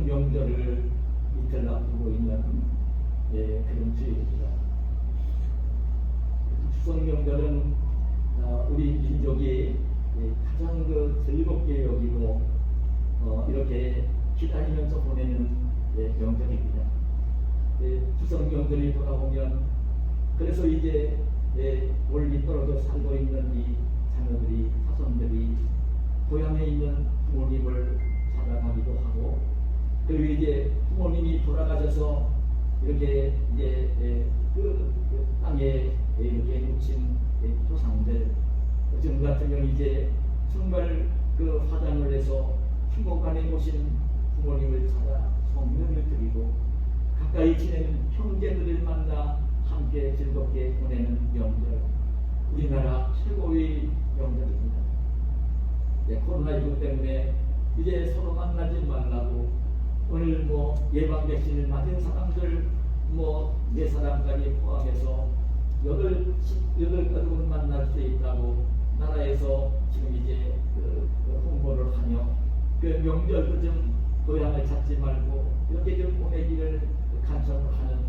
추석 명절을 이틀 앞두고 있는 그런 주일입니다. 추석 명절은 우리 민족이 가장 즐겁게 여기고 이렇게 기다리면서 보내는 명절입니다. 추석 명절이 돌아오면 그래서 이제 멀리 떨어져 살고 있는 이 자녀들이 자손들이 고향에 있는 부모님을 찾아가기도 하고, 그리고 이제 부모님이 돌아가셔서 이렇게 이제 그 땅에 이렇게 묻힌 조상들, 지금 같은 경우 이제 정말 그 화장을 해서 휴목안에 모신 부모님을 찾아 성명을 드리고 가까이 지내는 형제들을 만나 함께 즐겁게 보내는 명절, 우리나라 최고의 명절입니다. 코로나19 때문에 이제 서로 만나지 말라고 오늘 예방 백신을 맞은 사람들 4사람까지 포함해서 8가족을 만날 수 있다고 나라에서 지금 이제 홍보를 하며 그 명절도 좀 고향을 찾지 말고 이렇게 좀 보내기를 간청을 하는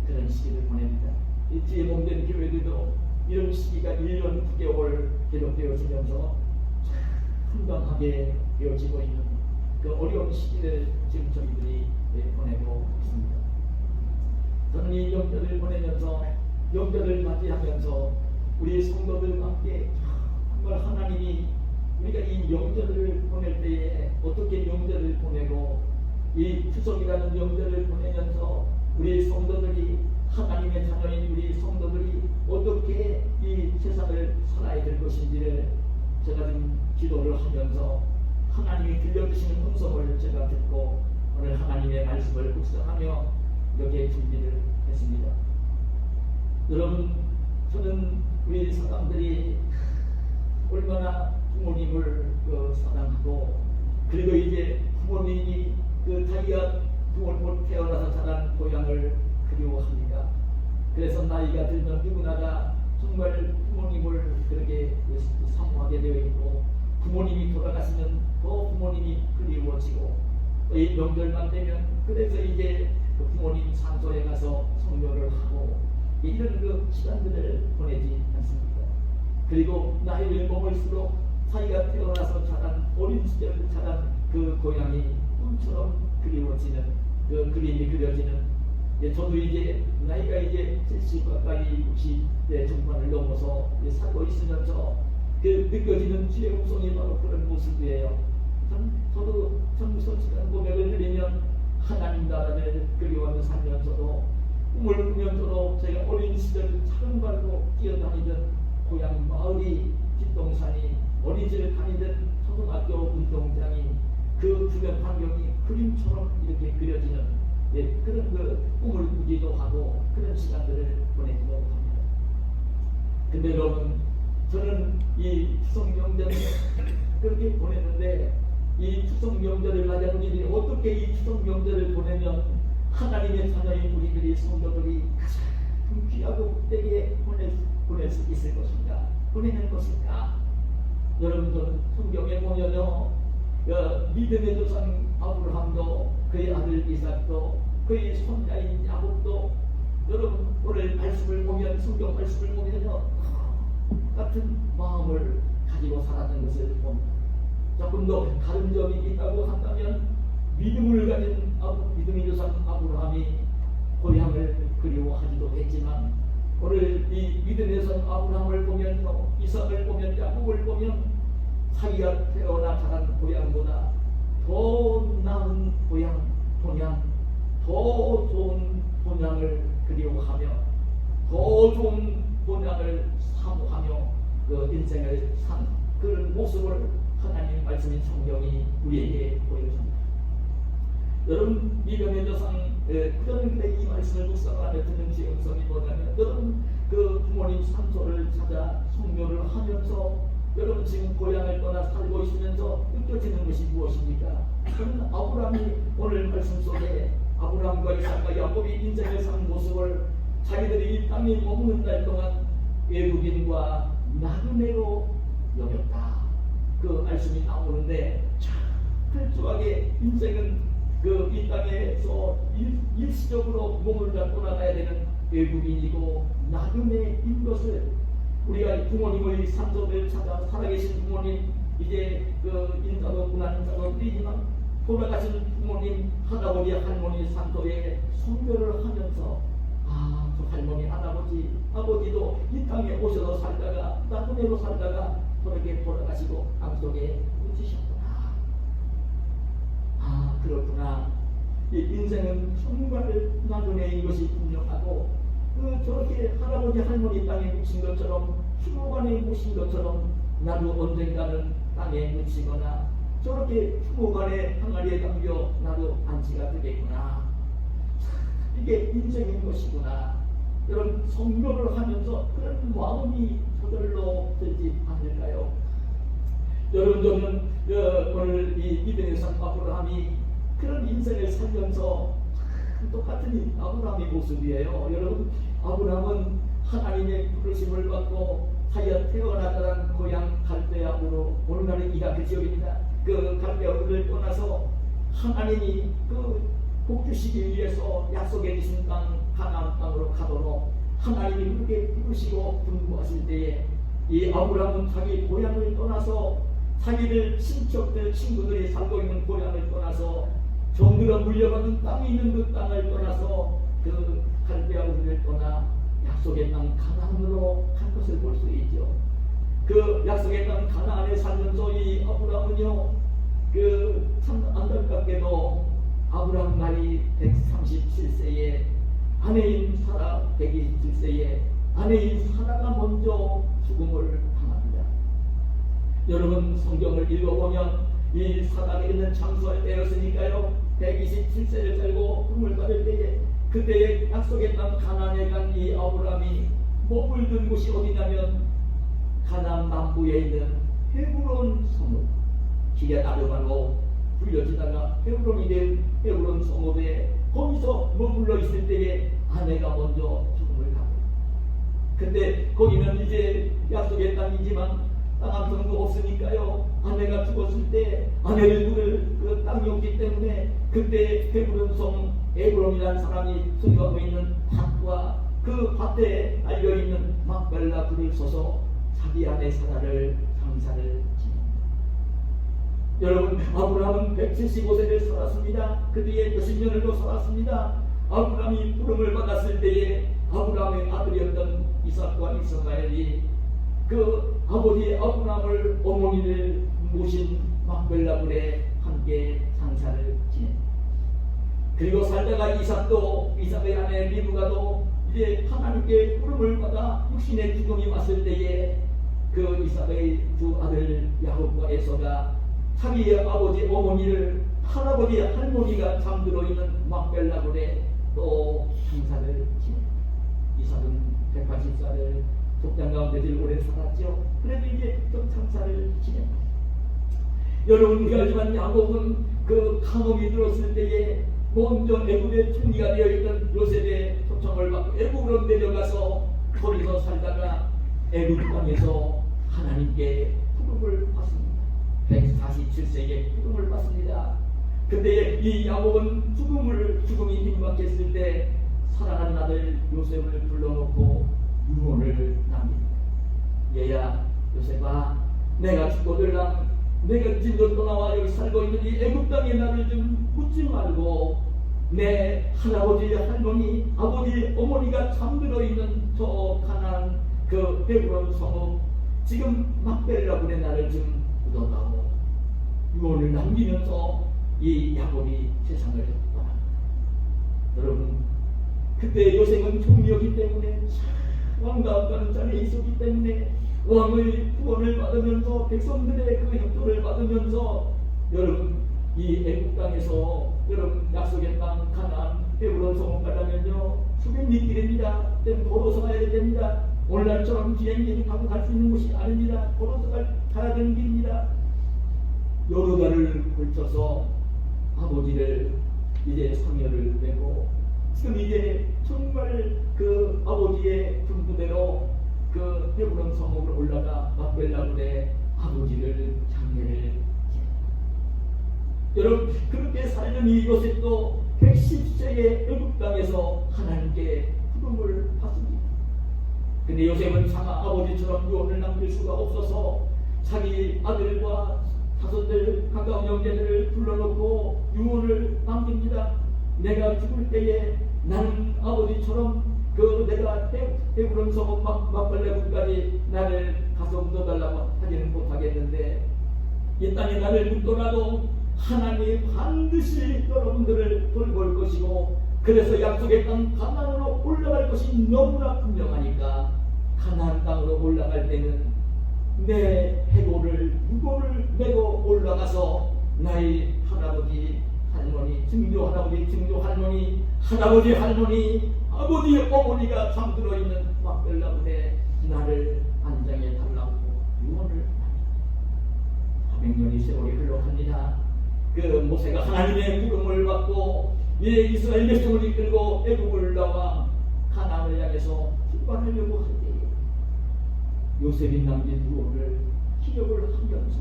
그런 시기를 보냅니다. 이 뒤에 몸된 교회들도 이런 시기가 1년 9개월 계속되어지면서 한방하게 되어지고 있는 그 어려운 시기를 지금 저희들이 보내고 있습니다. 저는 이 명절을 보내면서 명절을 맞이하면서 우리 성도들과 함께 정말 하나님이 우리가 이 명절을 보낼 때에 어떻게 명절을 보내고 이 추석이라는 명절을 보내면서 우리 성도들이 하나님의 자녀인 우리 성도들이 어떻게 이 세상을 살아야 될 것인지를 제가 지금 기도를 하면서 하나님이 들려주시는 음성을 제가 듣고 오늘 하나님의 말씀을 묵상하며 이렇게 준비를 했습니다. 여러분, 저는 우리 사람들이 얼마나 부모님을 사랑하고 그리고 이제 부모님이 자기가 부모님 태어나서 자란 고향을 그리워합니다. 그래서 나이가 들면 누구나가 정말 부모님을 그렇게 사모하게 되어 있고 부모님이 돌아가시면 더 부모님이 그리워지고 이 명절만 되면 그래서 이제 부모님 산소에 가서 성묘를 하고 이런 시간들을 보내지 않습니까? 그리고 나이를 먹을수록 자기가 태어나서 자란 어린 시절 자란 그 고향이 꿈처럼 그리워지는 그 그림이 그려지는 저도 이제 나이가 이제 70 가까이 60대 중반을 넘어서 살고 있으면서 그 느껴지는 주의 음성이 바로 그런 모습이에요. 저도 솔직한 고백을 드리면 하나님 나라를 그리워하며 살면서도 꿈을 꾸면서도 제가 어린 시절 차를 밟고 뛰어다니던 고향 마을이 뒷동산이 어린이집을 다니던 초등학교 운동장이 그 주변 환경이 그림처럼 이렇게 그려지는 그런 꿈을 꾸기도 하고 그런 시간들을 보내기도 합니다. 근데 여러분, 저는 이 추석 명절을 그렇게 보냈는데 이 추석 명절을 맞아 우리들이 어떻게 이 추석 명절을 보내면 하나님의 자녀인 우리들이 성도들이 가장 귀하고 때에 보낼 수 있을 것인가, 보내는 것인가? 여러분들 성경에 보면요, 믿음의 조상 아브라함도 그의 아들 이삭도 그의 손자인 야곱도 여러분 오늘 말씀을 보면 성경 말씀을 보면요 같은 마음을 가지고 살았던 것을 봅니다. 조금 더 다른 점이 있다고 한다면 믿음을 가진 믿음의 조상 아브라함이 고향을 그리워하기도 했지만 오늘 이 믿음의 조상 아브라함을 보면요 이삭을 보면 야곱을 보면 자기가 태어나 자란 고향보다 더 나은 고향 본향 더 좋은 본향을 그리워하며 더 좋은 본향을 사모하며 그 인생을 산 그런 모습을 하나님의 말씀인 성경이 우리에게 보여줍니다. 여러분, 믿음의 조상 그런데 이 말씀을 묵상하며 듣는 제 음성이 뭐냐면 여러분 그 부모님 산소를 찾아 성묘를 하면서 여러분 지금 고향을 떠나 살고 있으면서 느껴지는 것이 무엇입니까? 저는 아브라함이 오늘 말씀 속에 아브라함과 이삭과 야곱이 인생을 산 모습을 자기들이 이 땅에 머무는 날 동안 외국인과 나그네로 여겼다. 그 말씀이 나오는데 철저하게 인생은 그 이 땅에서 일시적으로 몸을 갖고 나가야 되는 외국인이고 나그네인 것을 우리가 부모님의 산소를 찾아 살아계신 부모님 이제 그 인사도 군한 인사도 드리지만 돌아가신 부모님 할아버지 할머니 산소에 순교를 하면서 그 할머니 할아버지 아버지도 이 땅에 오셔서 살다가 나그네로 살다가 그렇게 돌아가시고 땅속에 묻히셨구나. 그렇구나. 이 인생은 정말 나그네인 것이 분명하고 저렇게 할아버지 할머니 땅에 묻힌 것처럼 추모관에 묻힌 것처럼 나도 언젠가는 땅에 묻히거나 저렇게 추모관에 항아리에 담겨 나도 안치가 되겠구나. 이게 인생인 것이구나. 여러분 성교를 하면서 그런 마음이 저절로 들지 않을까요? 여러분 저는 오늘 이 믿음의 산 아브라함이 그런 인생을 살면서 똑같은 아브라함의 모습이에요. 여러분 아브라함은 하나님의 부르심을 받고 자기가 태어나던 고향 갈대아우로 오늘날의 이라크 지역입니다. 그 갈대아우를 떠나서 하나님이 그 복주시기 위해서 약속해 주신 땅 가나안 땅으로 가도록 하나님이 그렇게 부르시고 분부하실 때에 이 아브라함은 자기 고향을 떠나서 자기들 친척들 친구들이 살고 있는 고향을 떠나서 정들어 물려받은 땅이 있는 그 땅을 떠나서 그 갈대아우를 떠나 약속의 땅 가나안으로 간 것을 볼 수 있죠. 그 약속의 땅 가나안에 살면서 이 아브라함은요 참 안타깝게도 아브라함 나이 137세에 아내인 사라 127세에 아내인 사라가 먼저 죽음을 당합니다. 여러분 성경을 읽어보면 이 사라가 있는 장소에 되었으니까요 127세를 살고 꿈을 받을 때에 그때의 약속의 땅 가나안에 간 이 아브라함이 몸을 든 곳이 어디냐면 가나안 남부에 있는 헤브론 성읍 기럇 아르바로 불려지다가 헤브론이 된 헤브론 성읍에 거기서 머물러 있을 때에 아내가 먼저 죽음을 가고 근데 거기는 이제 약속의 땅이지만 땅 한 평도 없으니까요 아내가 죽었을 때 아내를 누를 그 땅이 없기 때문에 그때 헤브론 성 에브론이라는 사람이 소유하고 있는 밭과 그 밭에 알려있는 막벨라 불을 써서 자기 아내 사라를 장사를 지냅니다. 여러분 아브라함은 175세를 살았습니다. 그 뒤에 몇십 년을 더 살았습니다. 아브라함이 부름을 받았을 때에 아브라함의 아들이었던 이삭과 이스마엘이 그 아버지 아브라함을 어머니를 모신 막벨라 불에 함께 장사를 지냅니다. 그리고 살다가 이삭의 아내 리브가도 이제 하나님께 부름을 받아 육신의 죽음이 왔을 때에 그 이삭의 두 아들 야곱과 에서가 자기의 아버지 어머니를 할아버지 할머니가 잠들어 있는 막벨라굴에 또 장사를 지냅니다. 이삭은 180살을 속장 가운데 늘 오래 살았죠. 그래도 이제 좀 장사를 지냅니다. 여러분 우리가 알지만 야곱은 그 감옥이 들었을 때에 먼저 애굽의 총리가 되어 있던 요셉의 초청을 받고 애굽으로 내려가서 거기서 살다가 애굽 땅에서 하나님께 부름을 받습니다. 147세에 부름을 받습니다. 그때 이 야곱은 죽음이 임박했을 때 사랑하는 아들 요셉을 불러놓고 유언을 납니다. 얘야 요셉아 내가 죽거들랑 내가 집으로 떠나와 여기 살고 있는 이 애굽 땅에 나를 좀 묻지 말고 내 할아버지 할머니 아버지 어머니가 잠들어 있는 저 가나안 그 헤브론 성읍 지금 막벨라 불에 나를 좀 묻어다오. 유언을 남기면서 이 야곱이 세상을 떠납니다. 여러분 그때 요셉은 총리였기 때문에 왕과 가는 자리에 있었기 때문에 왕의 구원을 받으면서 백성들의 그 협조를 받으면서 여러분 이 애굽 땅에서 여러분 약속의 땅 가나안 헤브론 성읍 가려면요 수백 리길입니다. 걸어서 가야 됩니다. 오늘날처럼 비행기를 타고 갈 수 있는 곳이 아닙니다. 걸어서 가야 되는 길입니다. 여러 달을 걸쳐서 아버지를 이제 상여를 내고 지금 이제 정말 그 아버지의 분부대로 그 헤브론 성읍으로 올라가 막벨라굴에 아버지를 장례를 지냅니다. 여러분 그렇게 살던 이 요셉도 110세의 애굽 땅에서 하나님께 부름을 받습니다. 근데 요셉은 자가 아버지처럼 유언을 남길 수가 없어서 자기 아들과 자손들 가까운 형제들을 불러놓고 유언을 남깁니다. 내가 죽을 때에 나는 아버지처럼 내가 헤브론 성읍 막발레군까지 나를 가서 묻어달라고 하지는 못하겠는데 이 땅에 나를 묻더라도 하나님이 반드시 여러분들을 돌볼 것이고 그래서 약속의 땅 가나안으로 올라갈 것이 너무나 분명하니까 가나안 땅으로 올라갈 때는 내 해골을 무고를 메고 올라가서 나의 할아버지 할머니 증조 할아버지 증조 할머니 할아버지 할머니 아버지 어머니가 잠들어 있는 막벨라군에 나를 안장해 달라고 유언을 합니다. 400년의 세월이 흘러갑니다. 그 모세가 하나님의 부름을 받고 이스라엘 백성을 이끌고 애굽을 나와 가나안을 향해서 출발하려고 할 때에 요셉이 남긴 유언을 기억을 하면서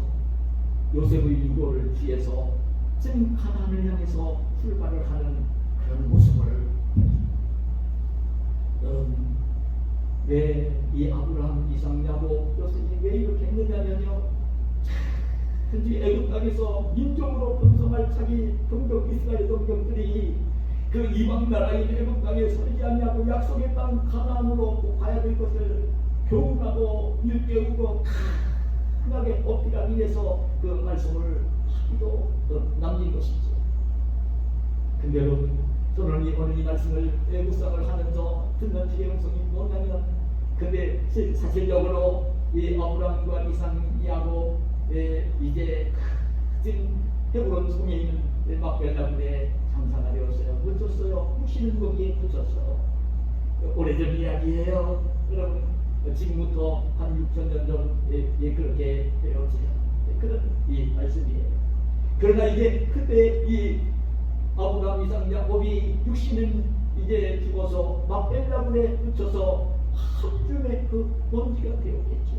요셉의 유언을 뒤에서 지금 가나안을 향해서 출발을 하는 그런 모습을 여러분 왜 이 아브라함, 이삭, 야곱, 요셉이 왜 이렇게 했느냐면요 현재 애굽 땅에서 민족으로 번성할 자기 동족 이스라엘 동족들이 그 이방 나라인 애굽 땅에 서지 아니하고 약속의 땅 가나안으로 가야 될 것을 교훈하고 일깨우고 강하게 어필하기 위해서 그 말씀을 하기도 남긴 것이죠. 근데 여러분 저는 오늘 이 말씀을 묵상을 하면서 듣는 지혜성이 뭐냐면 근데 사실적으로 이 아브라함과 이삭, 야곱 이제 지금 헤브론 성에 있는 막벨라군에 장사가 되었어요. 묻혔어요. 묻히는 거기에 묻혔어. 오래전 이야기예요. 여러분 지금부터 한 6,000년 전에 그렇게 되었어요. 그런 이 말씀이에요. 그러나 이제 그때 이 아브라함, 이삭, 야곱이 육신은 이제 죽어서 막벨라군에 묻혀서 한 줌의 그 먼지가 되었겠죠.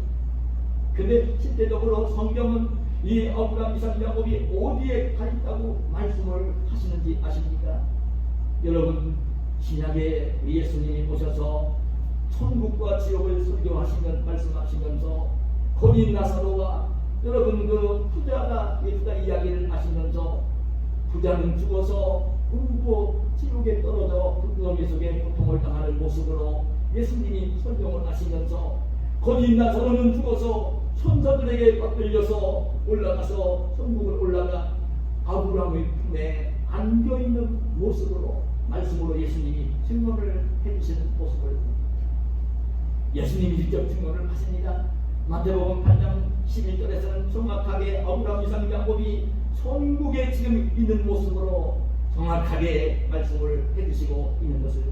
근데 실제적으로 성경은 이 아브라함, 이삭, 야곱이 어디에 가 있다고 말씀을 하시는지 아십니까? 여러분 신약에 예수님이 오셔서 천국과 지옥을 설교하시면 말씀하시면서 거인 나사로와 여러분 그 부자가 부자 이야기를 하시면서 부자는 죽어서 음부 지옥에 떨어져 그 속에 고통을 당하는 모습으로 예수님이 설명을 하시면서 거인 나사로는 죽어서 천사들에게 받들려서 올라가서 천국을 올라가 아브라함의 품에 안겨있는 모습으로 말씀으로 예수님이 증언을 해주시는 모습을 예수님이 직접 증언을 하십니다. 마태복음 8장 11절에서는 정확하게 아브라함, 이삭, 야곱이 천국에 지금 있는 모습으로 정확하게 말씀을 해주시고 있는 것을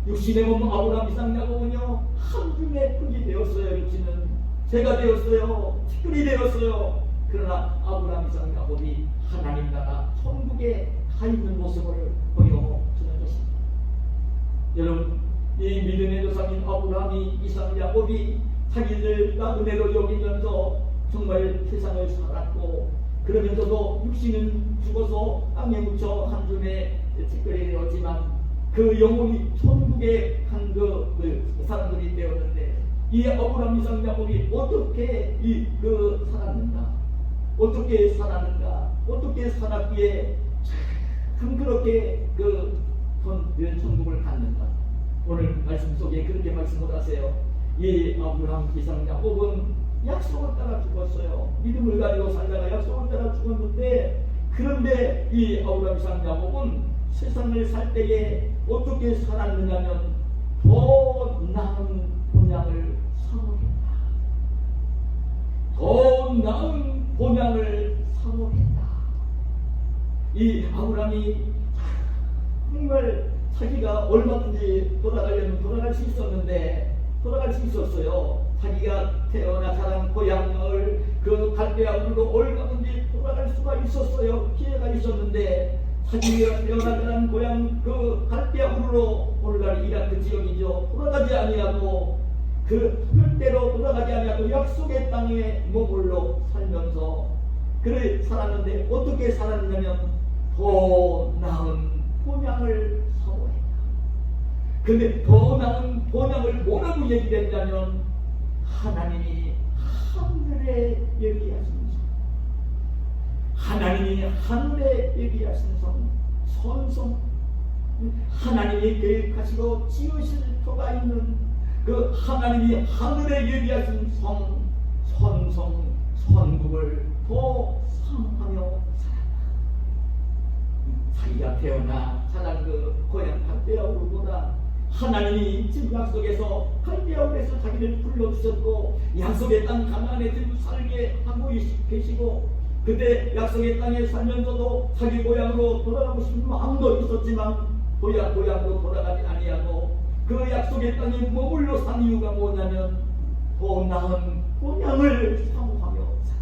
육신의 몸 아브라함, 이삭, 야곱은요 한 줌의 흙이 되었어요. 육신은 새가 되었어요. 티끌이 되었어요. 그러나 아브라함, 이삭, 야곱이 하나님 나라 천국에 가 있는 모습을 보여주는 것입니다. 여러분 이 믿음의 조상인 아브라함이 이삭, 야곱이 자기들과 은혜로 여기면서 정말 세상을 살았고 그러면서도 육신은 죽어서 땅에 묻혀 한 줌의 티끌이 되었지만 그 영혼이 천국에 간 그 사람들이 되었는데 이 아브라함, 이삭, 야곱이 어떻게 살았는가? 어떻게 살았는가? 어떻게 살았기에 참 그렇게 천국을 갔는가? 오늘 말씀 속에 그렇게 말씀을 하세요. 이 아브라함, 이삭, 야곱은 약속을 따라 죽었어요. 믿음을 가지고 살다가 약속을 따라 죽었는데 그런데 이 아브라함, 이삭, 야곱은 세상을 살 때에 어떻게 살았느냐면 더 나은 본향을 사모했다. 더 나은 본향을 사모했다. 이 아브라함이 정말 자기가 얼마든지 돌아가려면 돌아갈 수 있었는데 돌아갈 수 있었어요. 자기가 태어나 자란 고향을 그 갈대아우르로 얼마든지 돌아갈 수가 있었어요. 기회가 있었는데 자기가 태어나 자란 고향 그 갈대아우르로 오늘날 이라크 지역이죠. 돌아가지 아니하고 그 절대로 돌아가지 아니하고 약속의 땅에 머물러 살면서 그래 살았는데 어떻게 살았냐면 더 나은 본향을 사모했다. 근데 더 나은 본향을 뭐라고 얘기했냐면 하나님이 하늘에 얘기하신 성, 하나님이 하늘에 얘기하신 성, 선성, 하나님이 계획하시고 지으실 터가 있는 그 하나님이 하늘에 얘기하신 성, 선성, 선국을 더 사모하며 살았다. 자기가 태어나 자란 그 고향 갈대아우르보다 하나님이 지금 약속에서 갈대아우르에서 자기를 불러주셨고 약속의 땅 가나안에 지금 살게 하고 계시고 그때 약속의 땅에 살면서도 자기 고향으로 돌아가고 싶은 마음도 있었지만 고향으로 돌아가지 아니하고 그 약속의 땅에 머물러 산 이유가 뭐냐면 더 나은 본향을 사모하며 살았다.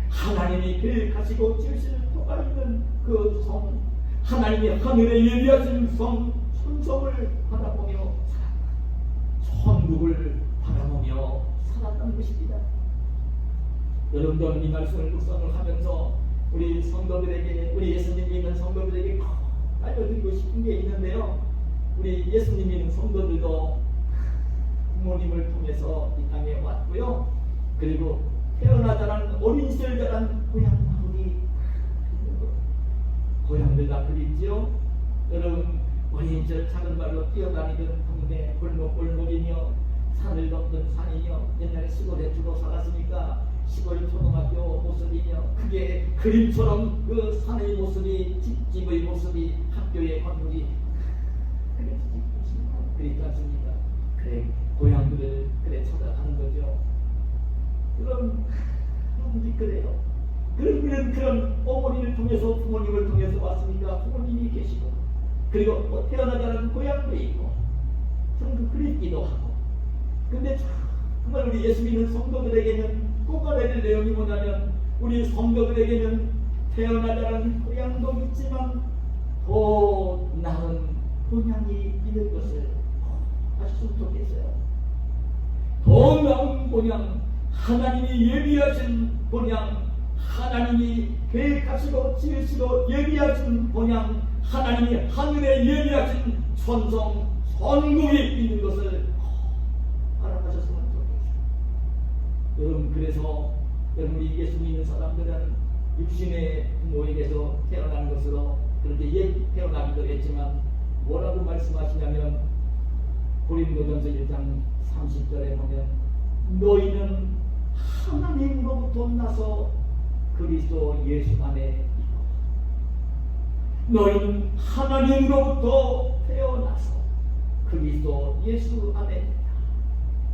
하나님이 계획하시고 지으실 터가 있는 그 성, 하나님이 하늘에 예비하신 성, 천성을 바라보며 살았다. 천국을 바라보며 살았다는 것입니다. 여러분들 이 말씀을 묵상을 하면서 우리 성도들에게, 우리 예수님 믿는 성도들에게 꼭 알려드리고 싶은 게 있는데요. 우리 예수님 믿는 성도들도 부모님을 통해서 이 땅에 왔고요. 그리고 태어나 자란 어린 시절 자란 고향 마을이 고향들 다 그립지요. 여러분 어린 시절 작은 발로 뛰어다니던 동네 골목골목이며 산을 덮던 산이며 옛날에 시골에 주로 살았으니까 시골 초등학교 모습이며 그게 그림처럼 그 산의 모습이 집의 모습이 학교의 건물이 그렇지 않습니까? 그래 고향들을 그래 찾아가는 거죠. 그럼 그래요. 우리는 그런 어머니를 통해서 부모님을 통해서 왔으니까 부모님이 계시고 그리고 태어나 자란 고향도 있고 참 그립기도 하고 근데 정말 우리 예수 믿는 성도들에게는 꼭 알아야 될 내용이 뭐냐면 우리 성도들에게는 태어나 자란 고향도 있지만 더 나은 본향이 있는 것을 아셨으면 좋겠어요. 더 나은 본향, 하나님이 예비하신 본향, 하나님이 계획하시고 지으시고 예비하신 본향, 하나님이 하늘에 예비하신 천성, 선국이 있는 것을 알아가셨으면 좋겠어요. 여러분 그래서 여러분이 예수 믿는 사람들은 육신의 부모에게서 태어난 것으로 그렇게 태어나기도 했지만 뭐라고 말씀하시냐면 고린도전서 1장 30절에 보면 너희는 하나님으로부터 나서 그리스도 예수 안에 있고 너희는 하나님으로부터 태어나서 그리스도 예수 안에 있다.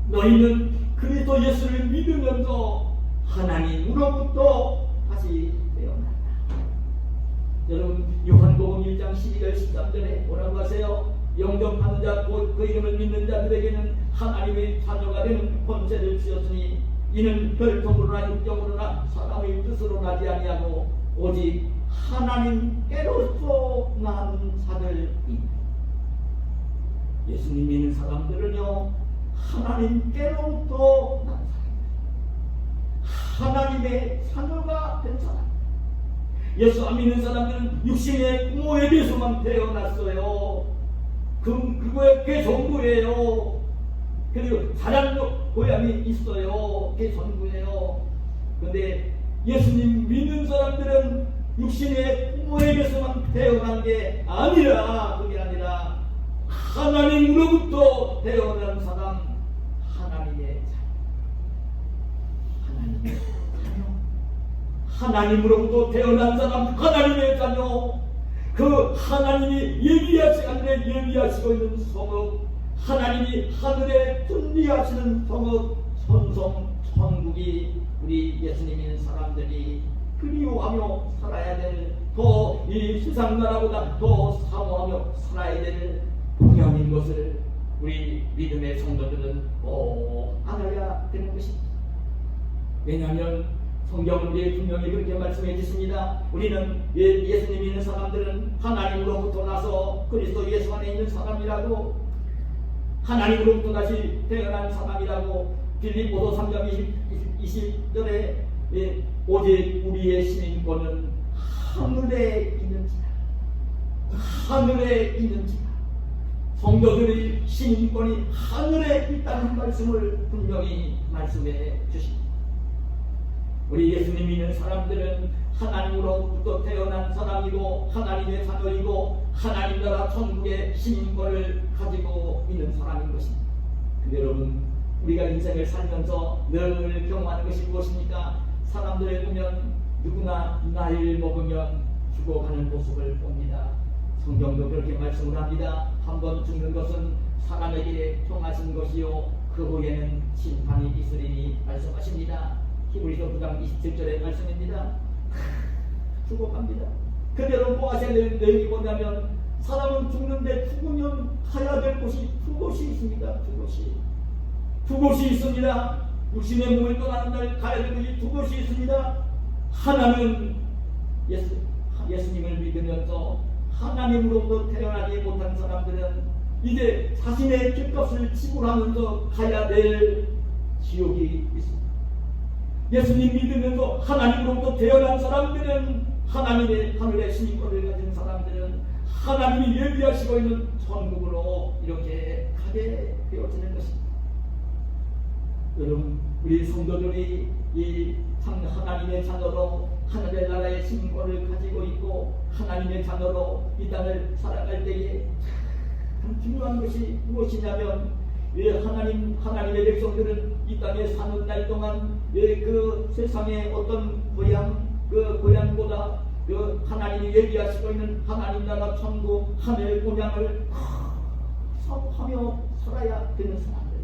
너희는 그리스도 예수를 믿으면서 하나님으로부터 다시 태어났다. 여러분 요한복음 1장 12절 13절에 뭐라고 하세요? 영접하는 자 곧 그 이름을 믿는 자들에게는 하나님의 자녀가 되는 권세를 주셨으니 이는 혈통으로나 육정으로나 사람의 뜻으로 나지 아니하고 오직 하나님께로서 난 자들이다. 예수님 믿는 사람들은요 하나님께로부터 난 사람, 하나님의 자녀가 된 사람. 예수 안 믿는 사람들은 육신의 부모에게서만 태어났어요. 그게 전부예요. 그리고 자란 고향이 있어요. 그게 전부예요. 근데 예수님 믿는 사람들은 육신의 부모에게서만 태어난 게 아니라 그게 아니라 하나님으로부터 태어난 사람, 하나님의 자녀, 하나님의 자녀, 하나님으로부터 태어난 사람, 하나님의 자녀. 그 하나님이 예비하시고 있는 성읍, 하나님이 하늘에 존귀하시는 성읍, 천성, 천국이 우리 예수님 믿는 사람들이 그리워하며 살아야 될, 더 이 세상 나라보다 더 사모하며 살아야 될 본향인 것을 우리 믿음의 성도들은 꼭 알아야 되는 것입니다. 왜냐하면 성경은 우리에게 분명히 그렇게 말씀해 주십니다. 우리는 예수님 믿는 사람들은 하나님으로부터 나서 그리스도 예수 안에 있는 사람이라고, 하나님으로부터 다시 태어난 사람이라고. 빌립보서 3장 20절에 오직 우리의 시민권은 하늘에 있는지라. 하늘에 있는지라. 성도들의 시민권이 하늘에 있다는 말씀을 분명히 말씀해 주십니다. 우리 예수님 믿는 사람들은 하나님으로부터 태어난 사람이고 하나님의 자녀이고 하나님 나라 천국의 시민권을 가지고 있는 사람인 것입니다. 근데 여러분, 우리가 인생을 살면서 늘 경험하는 것이 무엇입니까? 사람들을 보면 누구나 나이를 먹으면 죽어가는 모습을 봅니다. 성경도 그렇게 말씀을 합니다. 한번 죽는 것은 사람에게 평하신 것이요 그 후에는 심판이 있으리니 말씀하십니다. 히브리서 9장 27절의 말씀입니다. 죽어갑니다. 그대로 보아시는 내용이 뭐냐면 사람은 죽는데 죽으면 가야 될 곳이 두 곳이 있습니다. 두 곳이 있습니다. 육신의 몸을 떠나는 날 가야 될 곳이 두 곳이 있습니다. 하나는 예수님을 믿으면서 하나님으로부터 태어나지 못한 사람들은 이제 자신의 죗값을 지불하면서 가야 될 지옥이 있습니다. 예수님 믿으면서 하나님으로부터 태어난 사람들은 하나님의 하늘의 시민권을 가진 사람들은 하나님이 예비하시고 있는 천국으로 이렇게 가게 되어지는 것입니다. 여러분, 우리 성도들이 이 하나님의 자녀로 하늘의 나라의 시민권을 가지고 있고 하나님의 자녀로 이 땅을 살아갈 때에 참 중요한 것이 무엇이냐면 하나님의 백성들은 이 땅에 사는 날 동안 그 세상의 어떤 고향보다 하나님이 예비하시고 있는 하나님 나라 천국 하늘 고향을 사모하며 살아야 되는 사람들,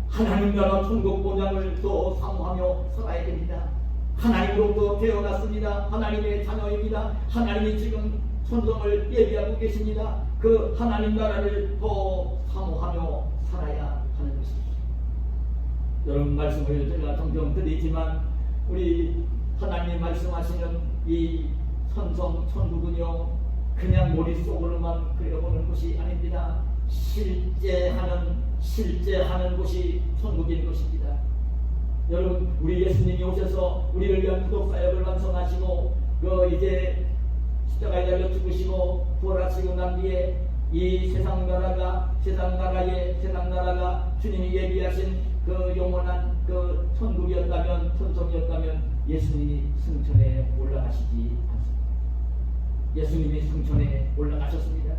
하나님 나라 천국 고향을 또 사모하며 살아야 됩니다. 하나님으로부터 태어났습니다. 하나님의 자녀입니다. 하나님이 지금 천성을 예비하고 계십니다. 그 하나님 나라를 더 사모하며 살아야 하는 것입니다. 여러분, 말씀을 제가 종종 드리지만 우리 하나님이 말씀하시는 이 천성 천국은요 그냥 머릿속으로만 그려보는 것이 아닙니다. 실제하는 곳이 천국인 것입니다. 여러분, 우리 예수님이 오셔서 우리를 위한 구속사역을 완성하시고 이제 십자가에 달려 죽으시고 부활하시고 난 뒤에 이 세상 나라가 주님이 예비하신 그 영원한 그 천국이었다면, 천성이었다면 예수님이 승천에 올라가시지 않습니다. 예수님이 승천에 올라가셨습니다.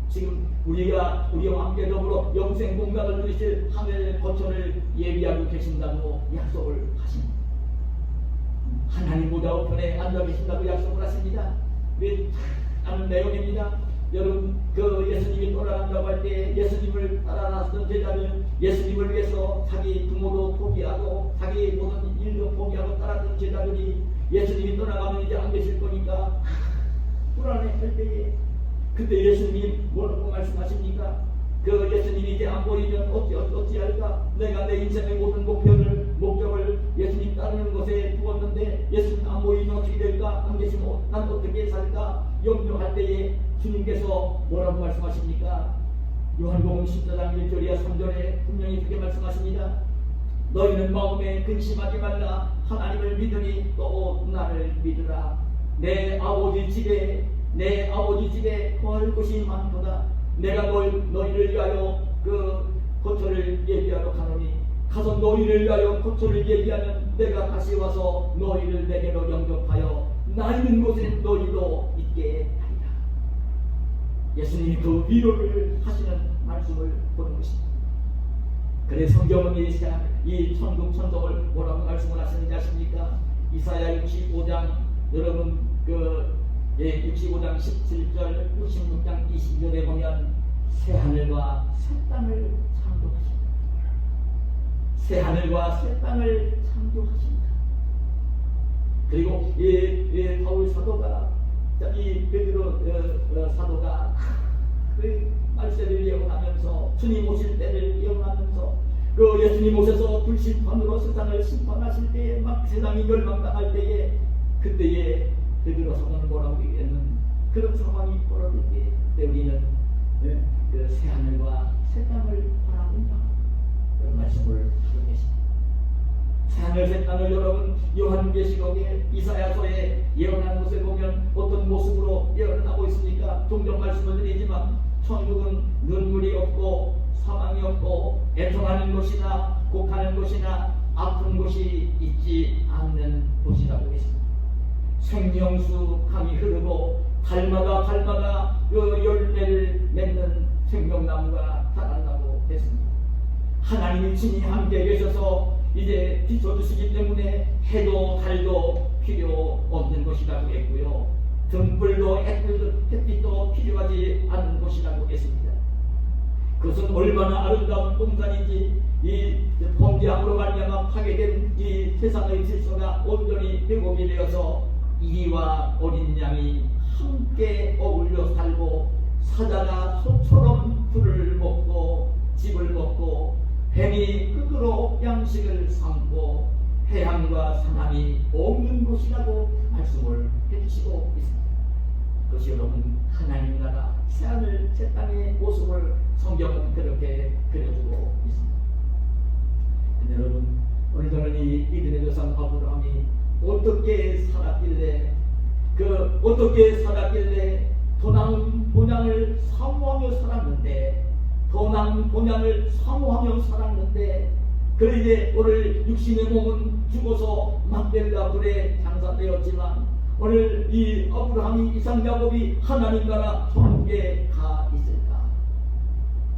지금 우리와 함께 더불어 영생 공간을 누리실 하늘 거처를 예비하고 계신다고 약속을 하십니다. 하나님 보좌 우편에 앉아 계신다고 약속을 하십니다. 하는 내용입니다. 여러분, 예수님이 돌아간다고 할 때 예수님을 따라 나섰던 제자들, 예수님을 위해서 자기 부모도 포기하고 자기 모든 일도 포기하고 따랐던 제자들이 예수님이 떠나가면 이제 안 계실 거니까 불안해할 때에 그때 예수님이 뭐라고 말씀하십니까? 예수님이 이제 안 보이면 어찌할까? 내가 내 인생의 모든 목적을 예수님 따르는 것에 두었는데 예수님 안 보이면 어떻게 될까? 안 계시면 난 어떻게 살까? 염려할 때에 주님께서 뭐라고 말씀하십니까? 요한복음 14장 1절이야 3절에 분명히 그렇게 말씀하십니다. 너희는 마음에 근심하지 말라. 하나님을 믿으니 또 나를 믿으라. 내 아버지 집에 거할 곳이 많도다. 내가 너희를 위하여 그 거처를 예비하러 가노니 가서 너희를 위하여 거처를 예비하면 내가 다시 와서 너희를 내게로 영접하여 나 있는 곳에 너희도 있게 하리라. 예수님이 그 위로를 하시는 말씀을 보는 것입니다. 그래 성경은 이 천국 천성을 뭐라고 말씀을 하시는지 아십니까? 이사야 65장 여러분 65장 17절 66장 20절에 보면 새하늘과 새 땅을 창조하십니다. 새하늘과 새 땅을 창조하십니다. 그리고 바울 사도가 이 베드로 사도가 그 말세를 예언하면서 주님 오실 때를 예언하면서 예수님 오셔서 불심판으로 세상을 심판하실 때에 막 세상이 멸망당할 때에 그때에 베드로 사도는 뭐라고 얘기했는 그런 상황이 벌어질 때 우리는 그 새하늘과 새 땅을 바라본다 그런 말씀을 하고 계십니다. 새 땅을 여러분 요한계시록에 이사야서에 예언한 것을 보면 어떤 모습으로 예언하고 있습니까? 종종 말씀을 드리지만 천국은 눈물이 없고 사망이 없고 애통하는 곳이나 곡하는 곳이나 아픈 곳이 있지 않는 곳이라고 했습니다. 생명수 강이 흐르고 달마다 열매를 맺는 생명나무가 자란다고 했습니다. 하나님이 친히 함께 계셔서 이제 비춰주시기 때문에 해도 달도 필요 없는 곳이라고 했고요. 등불도 햇빛도 필요하지 않은 곳이라고 했습니다. 그것은 얼마나 아름다운 동산인지 이 범죄함으로 말미암아 파괴된 이 세상의 질서가 온전히 회복이 되어서 이와 어린 양이 함께 어울려 살고 사자가 소처럼 풀을 먹고 집을 먹고 뱀이 흙으로 양식을 삼고 해함과 사람이 없는 곳이라고 말씀을 해주시고 있습니다. 그것이 여러분 하나님 나라 새하늘 새 땅의 모습을 성경은 그렇게 그려주고 있습니다. 근데 여러분 오늘 저는 이 이들의 조상 아브라함이 어떻게 살았길래 도남 본향을 사모하며 살았는데 그래 이제 오늘 육신의 몸은 죽어서 막벨라 불에 장사되었지만 오늘 이 아브라함이 이삭 야곱이 하나님 나라 천국에 가 있을까?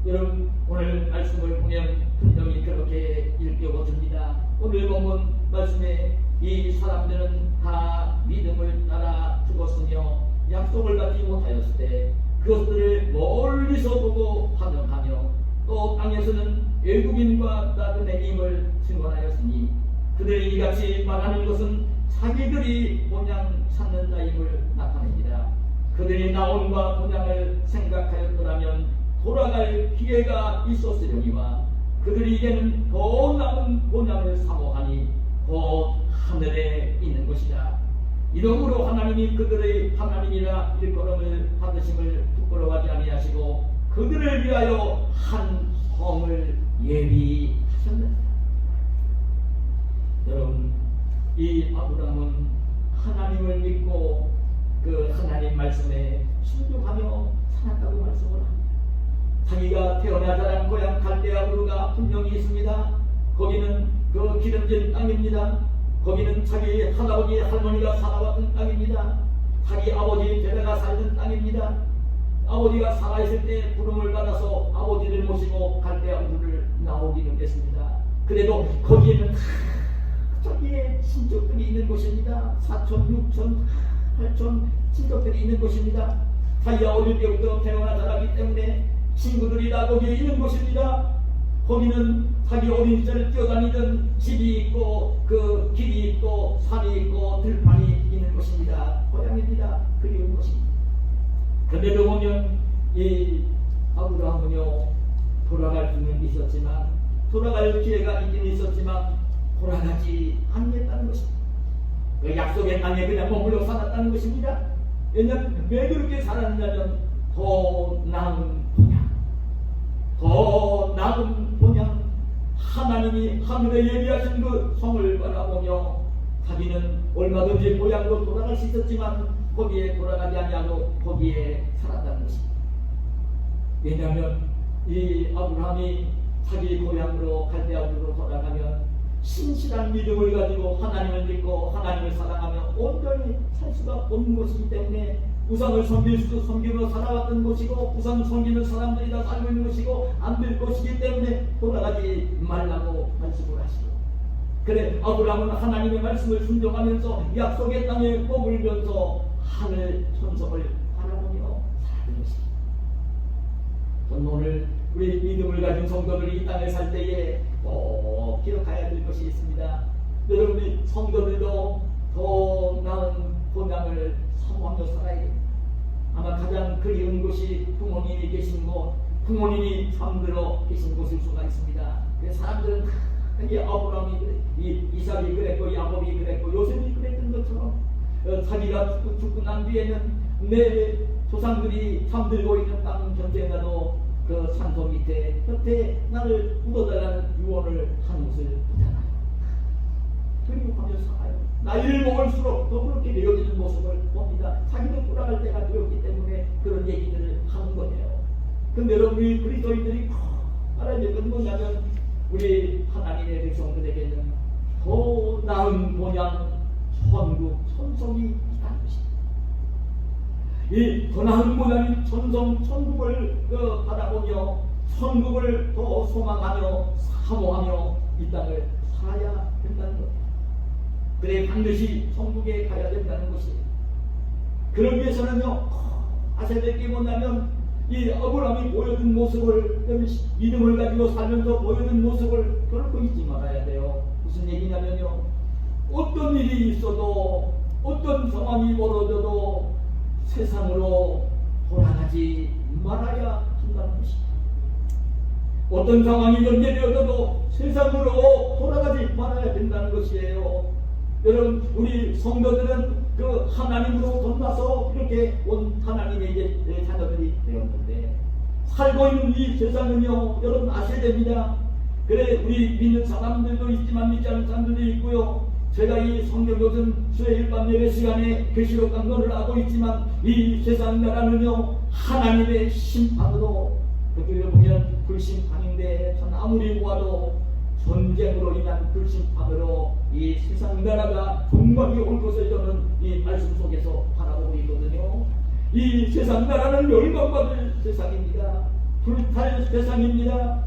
여러분 오늘 말씀을 보면 분명히 그렇게 일깨워줍니다. 오늘 본문 말씀에 이 사람들은 다 믿음을 따라 죽었으며 약속을 받지 못하였을 때 그것들을 멀리서 보고 환영하며 또 땅에서는 외국인과 나그네임을 증언하였으니 그들이 이같이 말하는 것은 자기들이 본향 찾는 자임을 나타냅니다. 그들이 나온과 본향을 생각하였더라면 돌아갈 기회가 있었으려니와 그들이 이제는 더 나은 본향을 사모하니 곧 하늘에 있는 것이다. 이러므로 하나님이 그들의 하나님이라 일컬음을 받으심을 부끄러워하지 아니하시고 그들을 위하여 한 성을 예비하셨느니라. 여러분 이 아브라함은 하나님을 믿고 그 하나님 말씀에 순종하며 살았다고 말씀을 합니다. 자기가 태어나 자란 고향 갈대아 우르가 분명히 있습니다. 거기는 그 기름진 땅입니다. 거기는 자기 할아버지 할머니가 살아왔던 땅입니다. 자기 아버지 데려가 살던 땅입니다. 아버지가 살아있을 때 부름을 받아서 아버지를 모시고 갈대아 우르를 나오기는 했습니다. 그래도 거기에는 저기에 친족들이 있는 곳입니다. 4천, 6천, 8천 친족들이 있는 곳입니다. 자기가 어릴 때부터 태어나 자라기 때문에 친구들이 다 거기에 있는 곳입니다. 거기는 자기 어린 시절 뛰어다니던 집이 있고 그 길이 있고 산이 있고 들판이 있는 곳입니다. 고향입니다. 그리운 곳입니다. 그런데도 보면 이 아브라함은요 돌아갈 수는 있었지만 돌아갈 기회가 있긴 있었지만 돌아가지 않겠다는 것입니다. 그 약속의 땅에 그냥 머물러 살았다는 것입니다. 왜냐하면 왜 그렇게 살았냐면 더 나은 본향 하나님이 하늘에 예비하신 그 성을 바라보며 자기는 얼마든지 고향으로 돌아갈 수 있었지만 거기에 돌아가지 아니하고 거기에 살았다는 것입니다. 왜냐하면 이 아브라함이 자기 고향으로 갈대아우르로 돌아가면 신실한 믿음을 가지고 하나님을 믿고 하나님을 사랑하며 온전히 살 수가 없는 것이기 때문에 우상을 섬기며 살아왔던 곳이고 우상 섬기는 사람들이 다 살고 있는 곳이고 안 될 것이기 때문에 돌아가지 말라고 말씀을 하시고 그래 아브라함은 하나님의 말씀을 순종하면서 약속의 땅에 머물면서 하늘 천성을 바라보며 살았던 것입니다. 오늘 우리 믿음을 가진 성도들이 이 땅에 살 때에 꼭 기억해야 될 것이 있습니다. 여러분이 성도들도 더 나은 본향을 사모하며 살아야 됩니다. 아마 가장 그리운 곳이 부모님이 계신 곳, 부모님이 잠들어 계신 곳일 수가 있습니다. 그래서 사람들은 이 아브라함이 이삭이 그랬고 야곱이 그랬고 요셉이 그랬던 것처럼 자기가 죽고 난 뒤에는 내 조상들이 잠들고 있는 땅 곁에 나도 그 산소 밑에 곁에 나를 묻어달라는 유언을 한 것을 보잖아요. 그리워하며 살아요. 나이를 먹을수록 더 그렇게 되어지는 모습을 봅니다. 자기도 돌아갈 때가 되었기 때문에 그런 얘기들을 하는 거예요. 근데 여러분, 우리 그리스도인들이 알아야 될 건 뭐냐면, 우리 하나님의 백성들에게는 더 나은 본향, 천국, 천성이 있다는 것입니다. 이 더 나은 본향인 천국을 바라보며 천국을 더 소망하며 사모하며 이 땅을 살아야 된다는 것. 그래 반드시 천국에 가야 된다는 것이에요. 그러기 위해서는요, 아셔야 될 게 뭐냐면, 이 아브라함이 보여준 모습을, 믿음을 가지고 살면서 보여준 모습을 결코 잊지 말아야 돼요. 무슨 얘기냐면요, 어떤 일이 있어도, 어떤 상황이 벌어져도 세상으로 돌아가지 말아야 한다는 것입니다. 어떤 상황이 연계되어져도 세상으로 돌아가지 말아야 된다는 것이에요. 여러분, 우리 성도들은 그 하나님으로 덧나서 이렇게 온 하나님의 이제 자녀들이 되었는데, 살고 있는 이 세상은요, 여러분 아셔야 됩니다. 그래, 우리 믿는 사람들도 있지만 믿지 않는 사람들도 있고요. 제가 이 성경 요즘 수요일 밤 예배 시간에 계시록 강론을 하고 있지만, 이 세상 나라는요, 하나님의 심판으로, 그렇게 보면 불심판인데, 전 아무리 보아도 전쟁으로 인한 불심판으로 이 세상 나라가 종말이 올 것을 저는 이 말씀 속에서 바라보고 있거든요. 이 세상 나라는 멸망받을 세상입니다. 불탈 세상입니다.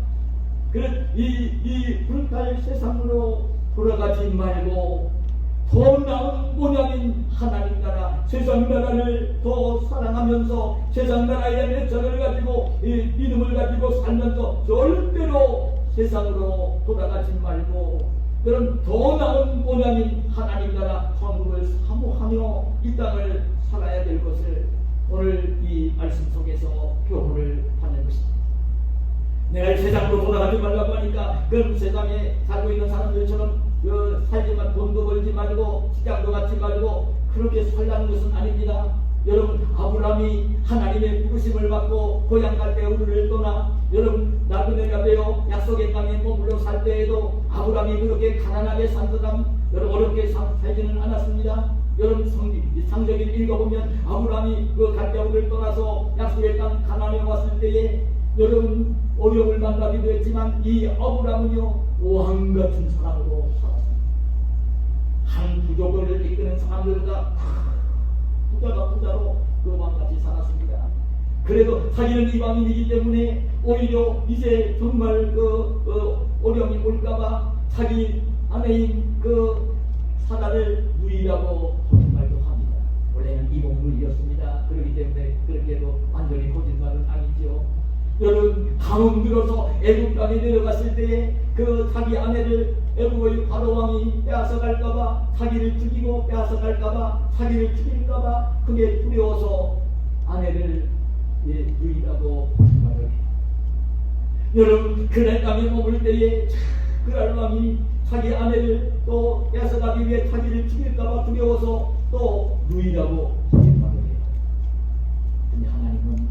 그래, 이 불탈 세상으로 돌아가지 말고 더 나은 본향인 하나님 나라, 세상 나라를 더 사랑하면서 세상 나라에 대한 애착을 가지고 이 믿음을 가지고 살면서 절대로 세상으로 돌아가지 말고, 그런 더 나은 본향인 하나님 나라 천국을 사모하며 이 땅을 살아야 될 것을 오늘 이 말씀 속에서 교훈을 받는 것입니다. 내가 세상으로 돌아가지 말라고 하니까 그럼 세상에 살고 있는 사람들처럼 살지만 돈도 벌지 말고 직장도 갖지 말고 그렇게 살라는 것은 아닙니다. 여러분, 아브라함이 하나님의 부르심을 받고 고향 갈 때 우르를 떠나, 여러분 나그네가 되어 약속의 땅에 머물러 살 때에도 아브라함이 그렇게 가난하게 산 사람, 여러분 어렵게 살지는 않았습니다. 여러분 상적인 읽어보면 아브라함이 그 갈대우를 떠나서 약속의 땅 가나안에 왔을 때에 여러분 어려움을 만나기도 했지만 이 아브라함은요, 왕같은 사람으로 살았습니다. 한 부족을 이끄는 사람들보다 부자가 부자로 그 왕같이 살았습니다. 그래도 자기는 이방인이기 때문에 오히려 이제 정말 어려움이 올까봐 자기 아내인 그 사라를 누이라고 거짓말도 합니다. 원래는 이복누이였습니다. 그렇기 때문에 그렇게 해도 완전히 거짓말은 아니죠. 여러분, 강원 들어서 애굽 땅에 내려갔을 때에 그 자기 아내를 애굽의 바로왕이 빼앗아갈까봐, 자기를 죽이고 빼앗아갈까봐, 자기를 죽일까봐 그게 두려워서 아내를 누이라고 거짓말을 해요. 여러분, 그날 땅에 머물 때에 그날 왕이 자기 아내를 또 빼앗아가기 위해 자기를 죽일까봐 두려워서 또 누이라고 거짓말을 해요. 근데 하나님은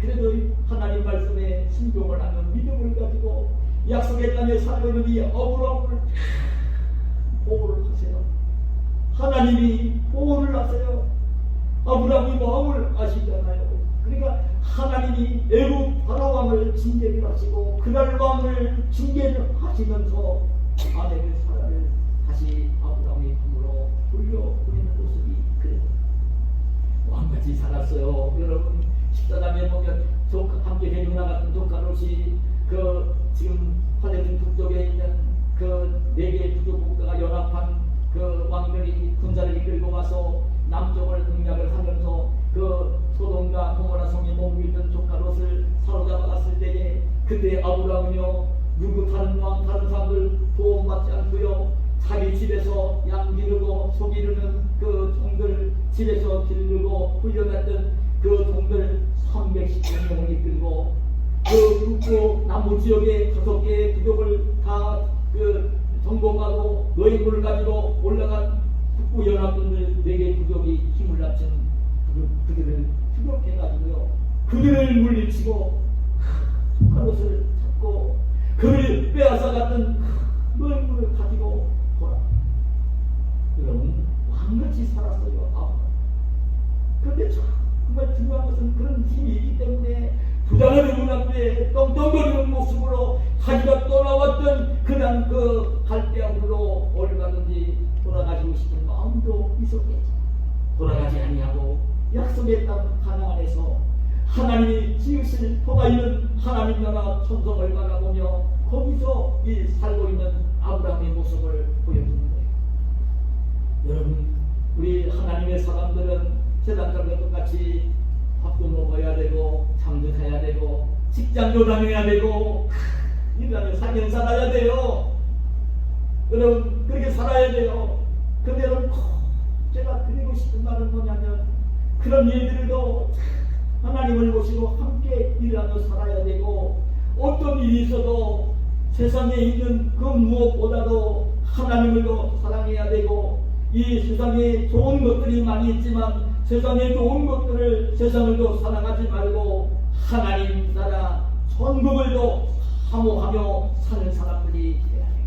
그래도 하나님 말씀에 순종을 하는 믿음을 가지고 약속의 땅에 살고 있는 이 아브라함을 보호를 하세요. 하나님이 보호를 하세요. 아브라함이 마음을 아시잖아요. 그러니까 하나님이 애굽 바로왕을 징계를 하시고 그날 왕을 징계를 하시면서 아내를 사라를 다시 아브라함의 품으로 돌려보내는 모습이 그래요. 왕같이 살았어요. 여러분, 14장에 보면 함께 해주나 같은 조카롯이 그 지금 팔레스틴 북쪽에 있는 그 4개의 부족 국가가 연합한 그 왕들이 군사를 이끌고 와서 남쪽을 공략을 하면서 그 소돔과 고모라 성에 머물고 있던 조카롯을 사로잡아 갔을 때에 그때 아브라함은요, 누구 다른 왕 다른 사람들 도움받지 않고요, 자기 집에서 양 기르고 소 기르는 그 종들 집에서 기르고 훈련했던 그 종들 310명을 이끌고 그 북부 남부 지역의 5개의 부족을 다 그 정복하고 노예물을 가지고 올라간 북부 연합군들 4개의 부족이 힘을 합친 그들을 추격해가지고요, 그들을 물리치고 그것을 잡고 그를 빼앗아갔던 노예물을 가지고 돌아 모습으로 자기가 떠나왔던 그냥 그 갈대암으로 얼마든지 돌아가시고 싶은 마음도 있었겠지. 돌아가지 아니하고 약속의 땅 가나안에서 하나님이 지으실 터가 있는 하나님 나라 천성을 바라보며 거기서 이 살고 있는 아브라함의 모습을 보여주는 거예요. 여러분, 우리 하나님의 사람들은 세상 사람과 똑같이 밥도 먹어야 되고 잠도 자야 되고 직장도 다녀야 되고 일하며 살면 살아야 돼요. 여러분, 그렇게 살아야 돼요. 근데 여러분, 제가 드리고 싶은 말은 뭐냐면 그런 일들도 하나님을 모시고 함께 일하며 살아야 되고 어떤 일이 있어도 세상에 있는 그 무엇보다도 하나님을 더 사랑해야 되고 이 세상에 좋은 것들이 많이 있지만 세상에 좋은 것들을 세상을 더 사랑하지 말고 하나님 나라 천국을 더 사모하며 사는 사람들이 되어야 돼요.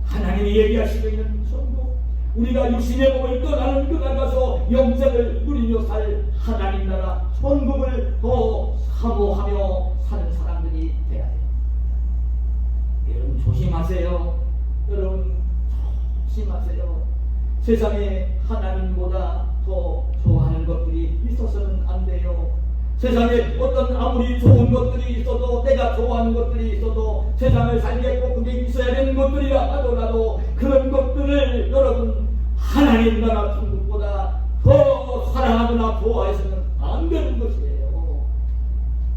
하나님이 얘기하시고 있는 천국, 우리가 육신의 몸을 떠나는 그날 가서 영생을 누리며 살 하나님 나라 천국을 더 사모하며 사는 사람들이 되어야 돼요. 여러분 조심하세요. 여러분 조심하세요. 세상에 하나님보다 더 좋아하는 것들이 있어서는 안 돼요. 세상에 어떤 아무리 좋은 것들이 있어도 내가 좋아하는 것들이 있어도 세상을 살겠고 그게 있어야 되는 것들이라 하더라도 그런 것들을 여러분 하나님 나라 천국보다 더 사랑하거나 좋아해서는 안 되는 것이에요.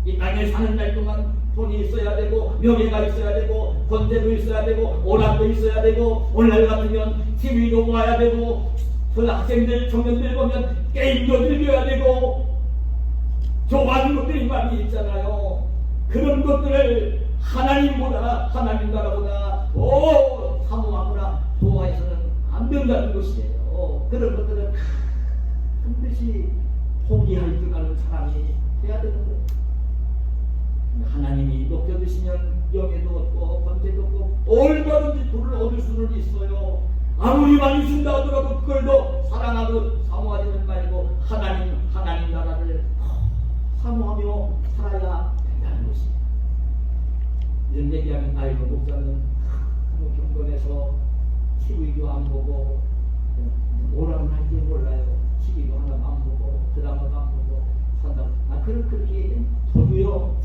이 땅에 사는 날 동안 돈이 있어야 되고 명예가 있어야 되고 권세도 있어야 되고 오락도 있어야 되고 오늘 같으면 TV도 봐야 되고 그 학생들 청년들 보면 게임도 즐겨야 되고 좋아하는 것들이 많이 있잖아요. 그런 것들을 하나님보다 하나님 나라보다 더 사모하거나 좋아해서는 안 된다는 것이에요. 그런 것들은 반드시 포기할 줄 아는 사람이 돼야 되는 거예요. 하나님이 높여주시면 영예도 얻고 권세도 얻고 얼마든지 돈을 얻을 수는 있어요. 아무리 많이 준다 하더라도 그걸 더 사랑하고 사모하지는 말고 하나님 나라를 사모하며 살아야 된다는 것입니다. 이런 얘기하면 아이고 목사는 너무 경건해서 TV도 안 보고 뭐라고 할지 몰라요. TV도 하나도 안 보고 드라마도 안 보고 산다. 그렇게 저도요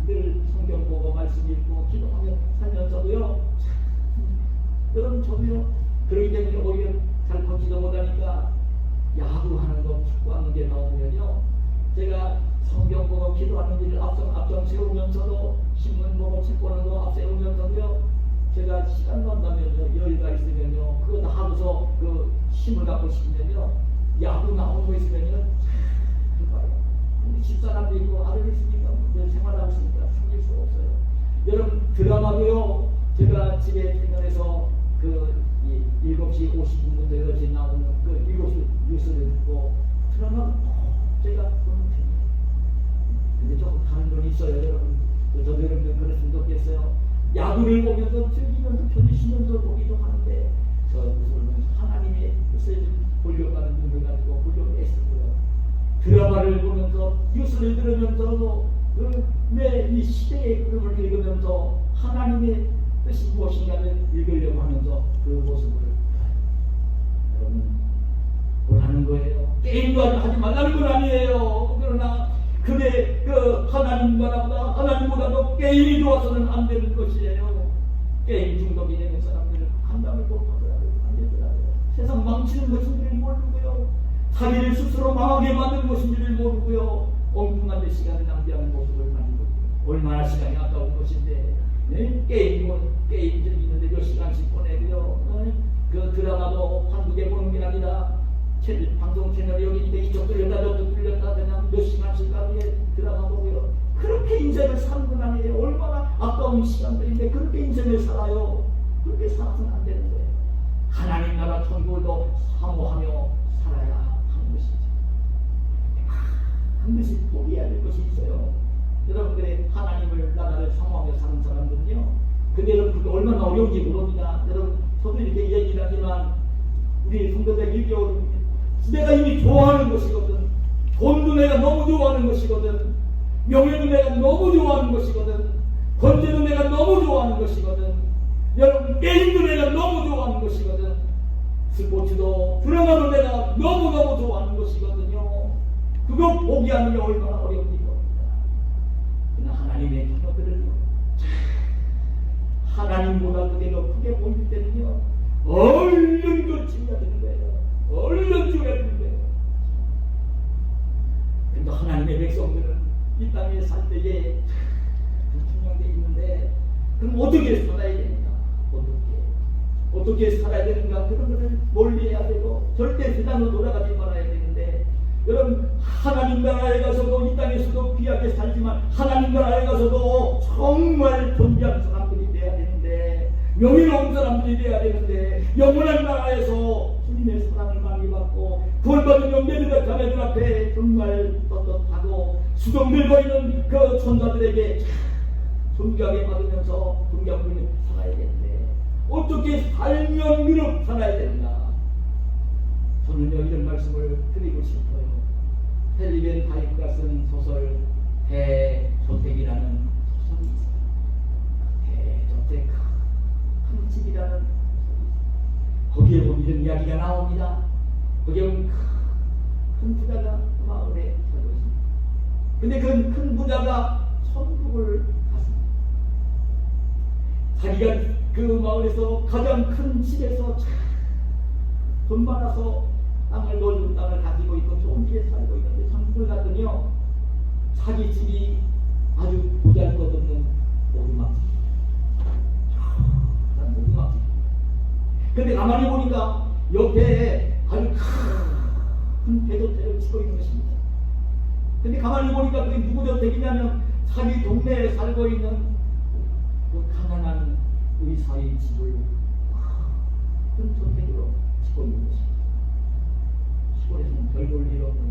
늘 성경 보고 말씀 읽고 기도하며 살면서도요 여러분 저도요 그러기 때문에 오히려 잘 걷지도 못하니까 야구하는 거 축구하는 게 나오면요 제가 성경 보고 기도하는 일을 앞장 세우면서도 신문 보고 책 보는 거 앞세우면서도요 제가 시간 난다면요 여유가 있으면요 그거 다 하고서 그 힘을 갖고 싶으면요 야구 나오는 거 있으면요 참 봐요. 우리 집사람도 있고 아들 있으니까 늘 생활하고 있으니까 숨길 수가 없어요. 여러분 드라마도요 제가 집에 퇴근해서 그 7시 50분부터 8시 나오는 그 7시 뉴스를 듣고 드라마 제가 보는 편이에요. 근데 조금 다른 건 있어요 여러분. 저도 여러분들 그랬으면 좋겠어요. 야구를 보면서 즐기면서 편히쉬면서 보기도 하는데 저 무슨 하나님의 뜻을 보려가는 눈을 가지고 보려고 애쓰고요. 드라마를 보면서 뉴스를 들으면서도 이 시대의 흐름을 읽으면서 하나님의 뜻이 무엇인가를 읽으려고 하면서 그 모습을 여러분 보라는 거예요. 게임도 하지 말라는 건 아니에요. 그러나 그게 그 하나님보다 더 게임이 좋아서는 안 되는 것이에요. 게임 중독이 되는 사람들은 감당을 못하더라고요. 안 되더라고요. 세상 망치는 것인지를 모르고요. 자기를 스스로 망하게 만든 것인지를 모르고요. 엉뚱한 데 시간을 낭비하는 모습을 만든 거예요. 얼마나 시간이 아까운 것인데 네? 게임 즐기는데 몇 시간씩 보내고요. 네? 그 드라마도 한국에 보는 게 아니라 방송 채널이 여기 있는데 이쪽 뚫렸다 저쪽 뚫렸다 그냥 몇 시간씩 가게 드라마 보고요. 그렇게 인생을 사는 건 아니에요. 얼마나 아까운 시간들인데 그렇게 인생을 살아요. 그렇게 살아서는 안 되는 거예요. 하나님 나라 천국을 더 사모하며 살아야 하는 것이죠. 반드시 포기해야 될 것이 있어요. 여러분들의 하나님을 나라를 사모하며 사는 사람들은요. 근데 여러분 그게 얼마나 어려운지 모릅니다. 여러분 저도 이렇게 얘기를 하지만 우리 성도들 일교는 내가 이미 좋아하는 것이거든. 돈도 내가 너무 좋아하는 것이거든. 명예도 내가 너무 좋아하는 것이거든. 권세도 내가 너무 좋아하는 것이거든. 여러분, 게임도 내가 너무 좋아하는 것이거든. 스포츠도 드라마도 내가 너무너무 좋아하는 것이거든요. 그거 포기하는 게 얼마나 어려운 일입니다. 그러나 하나님의 자녀들은요, 하나님보다 그게 더 크게 보일 때는요, 얼른 그걸 지어야 되는 거예요. 얼른 지어야 되는 거예요. 근데 하나님의 백성들은 이 땅에 살 때에 분명되어 있는데, 그럼 어떻게 살아야 됩니까? 어떻게 살아야 되는가? 그런 것을 멀리해야 되고, 절대 세상으로 돌아가지 말아야 되는데, 여러분, 하나님 나라에 가서도 이 땅에서도 귀하게 살지만 하나님 나라에 가서도 정말 존귀한 사람들이 돼야 되는데, 명예로운 사람들이 돼야 되는데, 영원한 나라에서 주님의 사랑을 많이 받고 구원받은 영계들과 자매들 앞에 정말 떳떳하고 수동 들고 있는 그 천사들에게 존귀하게 받으면서 존귀하게 살아야 되는데, 어떻게 살면 그렇게 살아야 되는가? 저는요, 이런 말씀을 드리고 싶어요. 헨리 바이크가 쓴 소설 대저택이라는 소설이 있어요. 대저택, 큰 집이라는 소설이 있어요. 거기에 보면 이런 이야기가 나옵니다. 거기에 보면 큰 부자가 마을에 살고 있습니다. 근데 그 큰 부자가 천국을 갔습니다. 자기가 그 마을에서 가장 큰 집에서 돈 많아서 넓은 땅을 가지고 있고 좋은 집에 살고 있는데, 천국을 갔더니요, 자기 집이 아주 보잘것없는 오두막집. 오두막집. 근데 가만히 보니까 옆에 아주 큰 대저택을 치고 있는 것입니다. 근데 가만히 보니까 그게 누구 저택이냐면 자기 동네에 살고 있는 그 가난한 의사의 집을 큰 저택으로 치고 있는 것입니다. 시골에서는 별 볼 일 없는,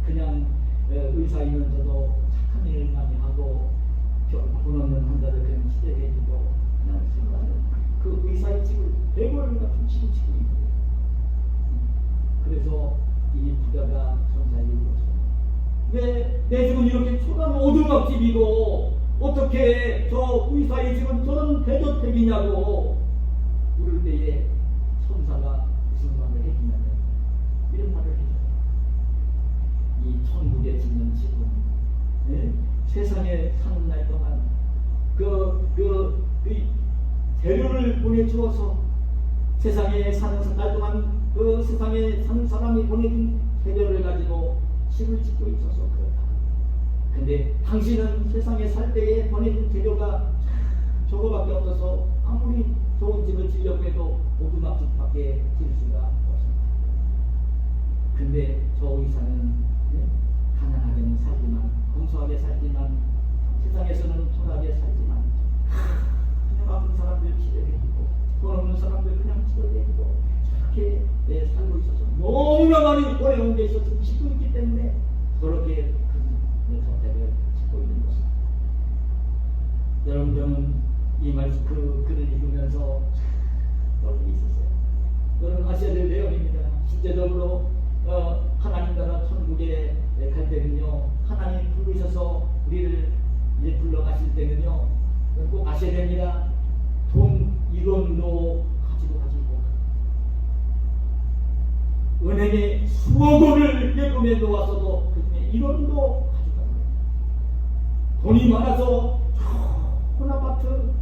그냥 의사이면서도 착한 일을 많이 하고 돈 없는 환자들 그냥 치료해주고 그냥 생각하는 그 의사의 집을 대궐 같은 집을 치고 있는 거예요. 그래서 이 부자가 천사에게 물었어요. 내 집은 이렇게 초단 오두막집이고 어떻게 저 의사의 집은 저런 대저택이냐고 물을 때에 천사가 무슨 말을 해주냐면 이런 말을 해줘요. 이 천국에 짓는 집은 세상에 사는 날 동안 그 재료를 보내주어서 세상에 사는 날 동안 그 세상에 사는 사람이 보내준 재료를 가지고 집을 짓고 있어서 그렇다. 근데 당신은 세상에 살 때에 보내준 재료가 저거밖에 없어서 아무리 좋은 집을 지으려고 해도 오두막집밖에 지을 수가 없습니다. 근데 저 의사는 가난하게는 살지만, 검소하게 살지만, 세상에서는 초라하게 살지만, 그냥 아픈 사람들 치료해주고 돈 없는 사람들 그냥 치료해주고 저렇게 살고 있어서 너무나 많이 어려운 게 있어서 짓고 있기 때문에 그렇게 큰 저택을 짓고 있는 것입니다. 여러분, 저는 이 말씀 글을 읽으면서 그런 게 있었어요. 여러분 아셔야 될 내용입니다. 실제적으로 하나님 나라 천국에 갈 때는요, 하나님 부르셔서 우리를 이제 불러가실 때는요, 꼭 아셔야 됩니다. 돈 1원도 가지고 가지 못합니다. 은행에 수억 원을 예금해 놓았어도 그 중에 1원도 가져갑니다. 돈이 많아서 좋은 아파트,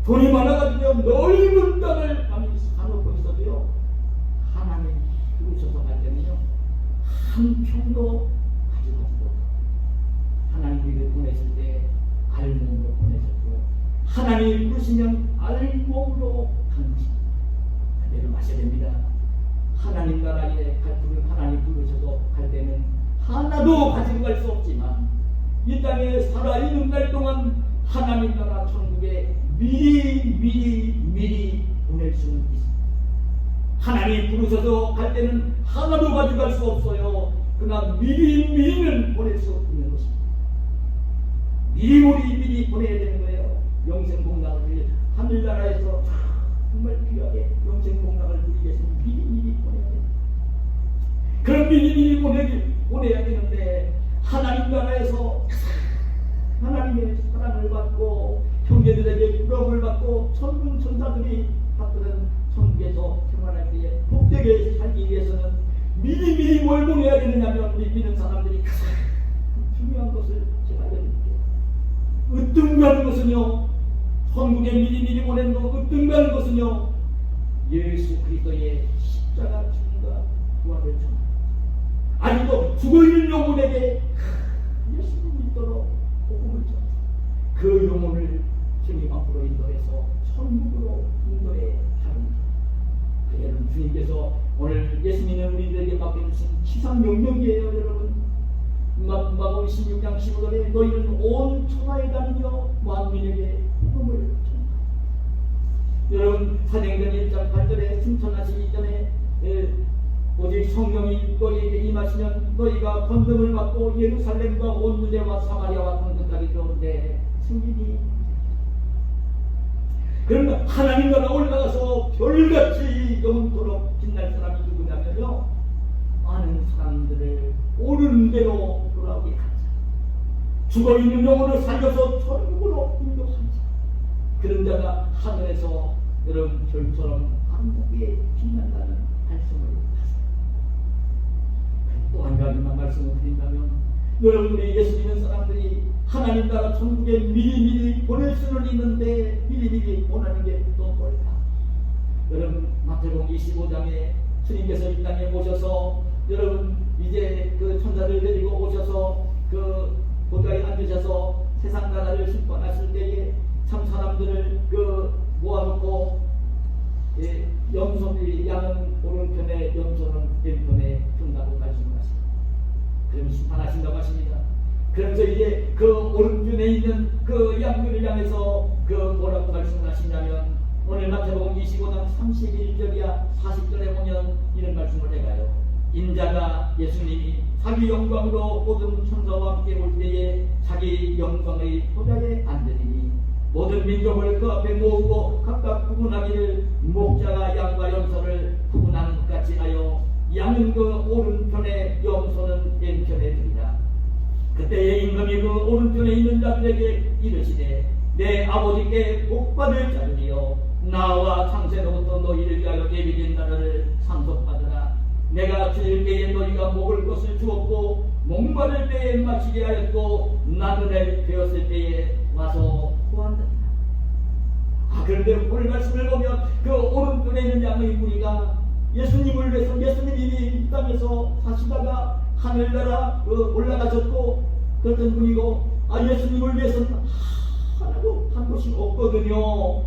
돈이 많아가지고 넓은 땅을 많이 사놓고 있어도요, 하나님 부르셔서 갈 때는요, 한 평도 가지고 가지 못합니다. 하나님 우리를 보내실 때 알몸으로 보내셨고, 하나님 부르시면 알몸으로 가는 것입니다. 그대로 마셔야 됩니다. 하나님 나라에 하나님 부르셔서 갈 때는 하나도 가지고 갈 수 없지만, 이 땅에 살아있는 날 동안 하나님 나라 천국에 미리 보낼 수는 있습니다. 하나님 부르셔서 갈 때는 하나도 가져갈 수 없어요. 그러나 미리는 보낼 수 있는 것입니다. 미리 보내야 되는 거예요. 영생 복락을 하늘나라에서 정말 귀하게 영생 복락을 누리기 위해서는 미리 보내야 됩니다. 그럼 미리 보내야 되는데, 하나님 나라에서 하나님의 사랑을 받고 형제들에게 부러움을 받고 천군 천사들이 받들은 천국에서 생활할 때에 복되게 살기 위해서는 미리미리 뭘 보내야 되느냐면 우리 믿는 사람들이 가장 중요한 것을 제가 알려드릴게요. 으뜸가는 것은요, 천국에 미리미리 보내는 거 으뜸가는 것은요, 예수 그리스도의 십자가 죽음과 부활을 전하는, 아직도 죽어있는 영혼에게 예수를 믿도록 복음을 전하는, 그 영혼을 주님 앞으로 인도해서 천국으로 인도해 가는, 여러분, 주님께서 오늘 예수 믿는 우리들에게 맡겨주신 지상 명령이에요. 여러분, 마가복음 16장 15절에 너희는 온 천하에 다니며 만민에게 복음을 전하라. 여러분, 사도행전 1장 8절에 승천하시기 전에 오직 성령이 너희에게 임하시면 너희가 권능을 받고 예루살렘과 온 유대와 사마리아와 땅끝까지 들어오는데 승리니, 그러면 하나님 나라 올라가서 별같이 영원토록 빛날 사람이 누구냐면요, 많은 사람들을 옳은 대로 돌아오게 한 자, 죽어있는 영혼을 살려서 천국으로 인도한 자, 그런 자가 하늘에서 여러분 별처럼 아름답게 빛난다는 말씀을 하세요. 또 한 가지만 말씀을 드린다면, 여러분들이 예수 믿는 사람들이 하나님 나라 천국에 미리미리 보낼 수는 있는데 미리미리 보내는 게 또 뭘까? 여러분, 마태복음 25장에 주님께서 이 땅에 오셔서 여러분 이제 그 천사를 데리고 오셔서 그 보좌에 앉으셔서 세상 나라를 심판하실 때에 참 사람들을 모아놓고 염소들이 양은 오른편에 염소는 왼편에 둔다고 말씀하십니다. 그럼 심판하신다고 하십니다. 그래서 이제 그 오른편에 있는 그 양들을 향해서 뭐라고 말씀하시냐면, 오늘 마태복음 25장 31절이야 40절에 보면 이런 말씀을 해가요. 인자가, 예수님이 자기 영광으로 모든 천사와 함께 올 때에 자기 영광의 보좌에 앉으리니 모든 민족을 그 앞에 모으고 각각 구분하기를 목자가 양과 염소를 구분하는 것 같이 하여 양은 그 오른편에 염소는 왼편에 두리라. 그때에 임금이 그 오른편에 있는 자들에게 이르시되 내 아버지께 복받을 자들이여, 나와 창세로부터 너희를 위하여 예비된 나라를 상속받으라. 내가 주일 때에 너희가 먹을 것을 주었고 목마를 때에 마시게 하였고 나그네 되었을 때에 와서 구한다. 그런데 오늘 말씀을 보면 그 오른편에 있는 양의 무리가 예수님을 위해서, 예수님이 이 땅에서 사시다가 하늘나라 올라가셨고 그랬던 분이고, 예수님을 위해서는 하나도 한 곳이 없거든요.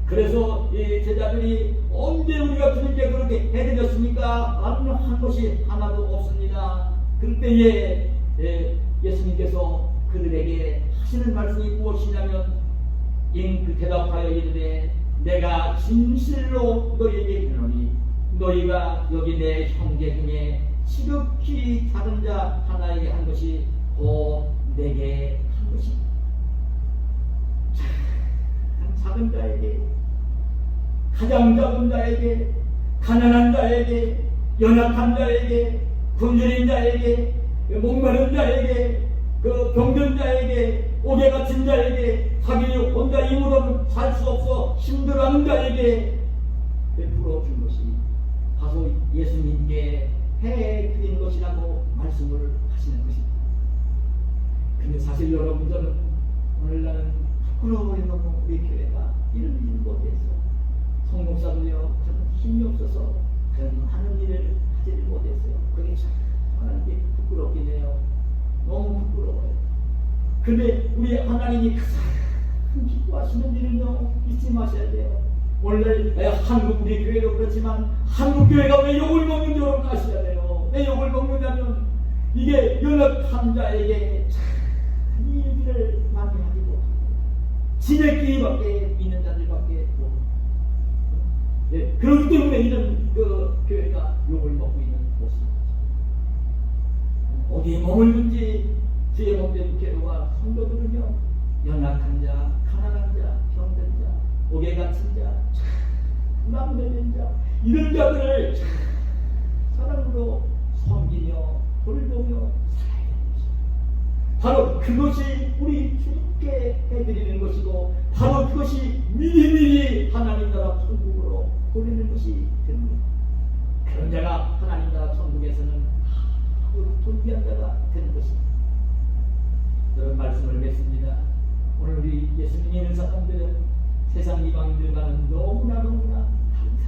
그래서 이 제자들이 언제 우리가 주님께 그렇게 해드렸습니까? 한 곳이 하나도 없습니다. 그때에 예수님께서 그들에게 하시는 말씀이 무엇이냐면, 대답하여 이르되 내가 진실로 너희에게 이르노니 너희가 여기 내 형제 중에 지극히 작은 자 하나에게 한 것이 곧 내게 한 것이다. 작은 자에게, 가장 작은 자에게, 가난한 자에게, 연약한 자에게, 굶주린 자에게, 목마른 자에게, 병든 자에게, 옥에 갇힌 자에게, 자기 혼자 힘으로는 살 수 없어 힘들어하는 자에게 베풀어 준 것이 바로 예수님께 해드린 것이라고 말씀을 하시는 것입니다. 근데 사실 여러분, 저는 오늘날은 부끄러워요. 너무 우리 교회가 이런 일을 못해서, 성목사도요 저는 힘이 없어서 그런 하는 일을 하지를 못했어요. 그게 참 하나님께 부끄럽긴 해요. 너무 부끄러워요. 근데 우리 하나님이 가장 기뻐하시는 일은요, 잊지 마셔야 돼요. 오늘 한국 우리 교회도 그렇지만 한국 교회가 왜 욕을 먹는지 여러분 아셔야 돼요. 왜 욕을 먹느냐면 이게 연약한 자에게 참 일들을 많이 하지 못하고 지네끼리밖에 있는 자들밖에 없고, 그렇기 때문에 이런 교회가 욕을 먹고 있는 모습입니다. 어디에 머물든지 주의 몸된 교회와 성도들은요, 연약한 자, 가난한 자, 병든 자, 옥에 갇힌 자, 남매된 자, 이런 자들을 사랑으로 섬기며 돌보며 살아야 됩니다. 바로 그것이 우리 주님께 해드리는 것이고 바로 그것이 미리미리 하나님 나라 천국으로 보내는 것이 됩니다. 그런 자가 하나님 나라 천국에서는 존귀한 자가 되는 것입니다. 이런 말씀을 맺습니다. 오늘 우리 예수님 믿는 사람들은 세상 이방인들과는 너무나 다른 사람입니다.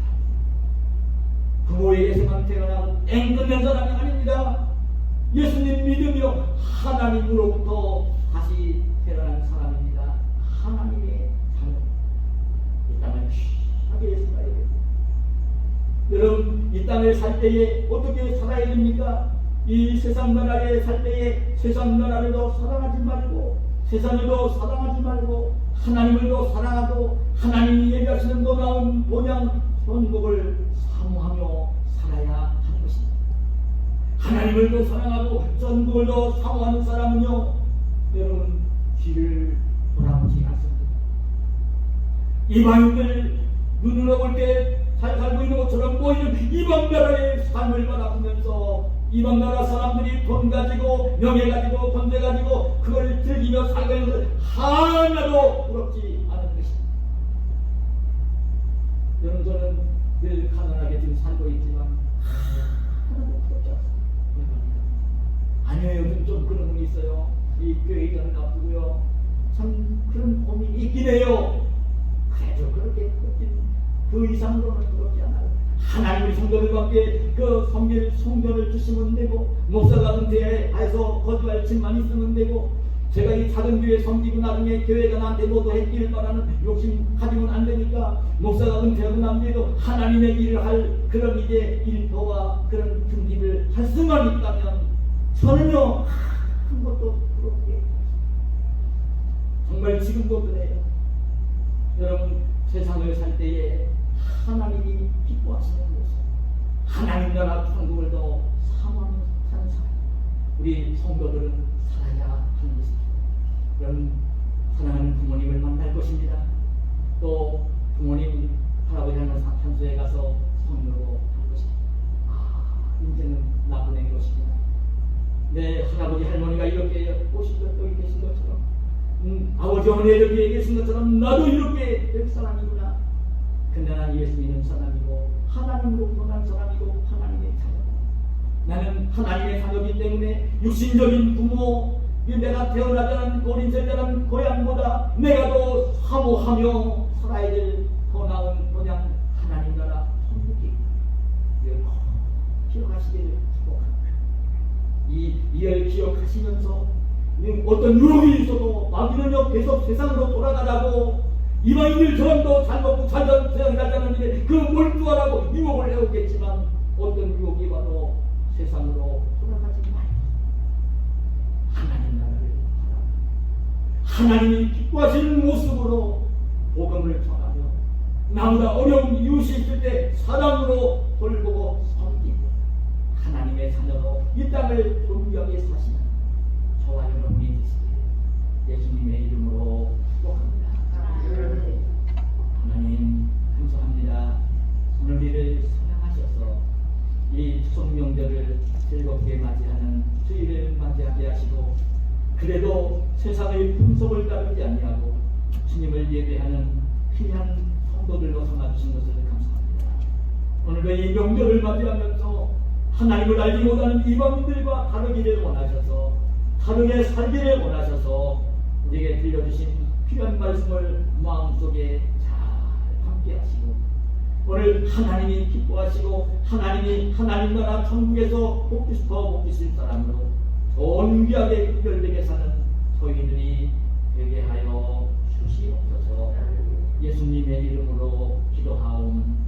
부모에게서만 태어나고 땡 끝낸 사람이 아닙니다. 예수님 믿으며 하나님으로부터 다시 태어난 사람입니다. 하나님의 자녀. 이 땅을 귀하게 살아야 됩니다. 여러분, 이 땅을 살 때에 어떻게 살아야 됩니까? 이 세상 나라에 살 때에 세상 나라를도 사랑하지 말고 세상을도 사랑하지 말고 하나님을도 사랑하고 하나님이 얘기하시는 놀라운 본향 천국을 사모하며 살아야 하는 것입니다. 하나님을도 사랑하고 천국을도 사모하는 사람은요, 여러분 뒤를 돌아보지 않습니다. 이방인들 눈으로 볼 때 잘 살고 있는 것처럼 보이는 이방 나라의 삶을 바라보면서 이방 나라 사람들이 돈 가지고 명예 가지고 권세 가지고 그걸 즐기며 살고 있는 것을 하나도 부럽지 않은 것입니다. 여러분, 저는 늘 가난하게 지금 살고 있지만 하나도 부럽지 않습니다. 아니요, 요즘 좀 그런 게 있어요. 이 교회 이전은 나쁘고요. 참 그런 고민이 있긴 해요. 그래도 그렇게 그 이상으로는 그렇지 않아요. 하나님의 성도들밖에 그 성전을 주시면 되고 목사가 은퇴해서 거주할 집만 있으면 되고 제가 이 작은 교회 섬기고 나중에 교회가 나한테 모두 했기를 바라는 욕심 가지면 안 되니까 목사가 은퇴하고 난 뒤에도 하나님의 일을 할 그런 이제 일터와 그런 준비를 할 수만 있다면 저는요 큰 것도 부럽게 정말 지금도 그래요. 여러분, 세상을 살 때에 하나님이 기뻐하시는 것을 하나님 나라 천국을 더 사모하는 사람 우리 성도들은 살아야 하는 것입니다. 그런 사랑하는 부모님을 만날 것입니다. 또 부모님 할아버지 하는 산소에 가서 성도로 할 것입니다. 인생은 나보낸 것입니다. 내 할아버지 할머니가 이렇게 오신 것도 계신 것처럼 아버지 어머니 이렇게 계신 것처럼 나도 이렇게 될 사람이구나. 근데 나는 예수 믿는 사람이고 하나님으로부터 난 사람이고 하나님의 자녀. 나는 하나님의 자녀이기 때문에 육신적인 부모, 내가 태어나자는 어린 세대라는 고향보다 내가 더 사모하며 살아야 될 더 나은 본향 하나님 나라 천국이 기억하시기를 축복합니다. 이를 기억하시면서 어떤 유혹이 있어도 마귀는요 계속 세상으로 돌아가라고 이방인들처럼도 잘 먹고 잘 살자는 일에 그 몰두하라고 유혹을 해오겠지만 어떤 유혹이 와도 세상으로 돌아가지 말고 하나님 나라를 바라보고 하나님이 기뻐하시는 모습으로 복음을 전하며 나보다 어려운 이웃이 있을 때 사랑으로 돌보고 섬기고 하나님의 자녀로 이 땅을 존귀하게 사시는 저와 여러분이 되시기를 예수님의 이름으로 축복합니다. 하나님 감사합니다. 오늘 우리를 사랑하셔서 이 추석 명절을 즐겁게 맞이하는 주일을 맞이하게 하시고 그래도 세상의 풍속을 따르지 아니하고 주님을 예배하는 귀한 성도들로 삼아주신 것을 감사합니다. 오늘도 이 명절을 맞이하면서 하나님을 알지 못하는 이방인들과 다르기를 원하셔서 다르게 살기를 원하셔서 우리에게 들려주신 귀한 말씀을 마음속에 잘 함께 하시고 오늘 하나님이 기뻐하시고 하나님이 하나님 나라 천국에서 더 복되실 사람으로 존귀하게 구별되게 사는 저희들이 되게 하여 주시옵소서. 예수님의 이름으로 기도하옵나이다.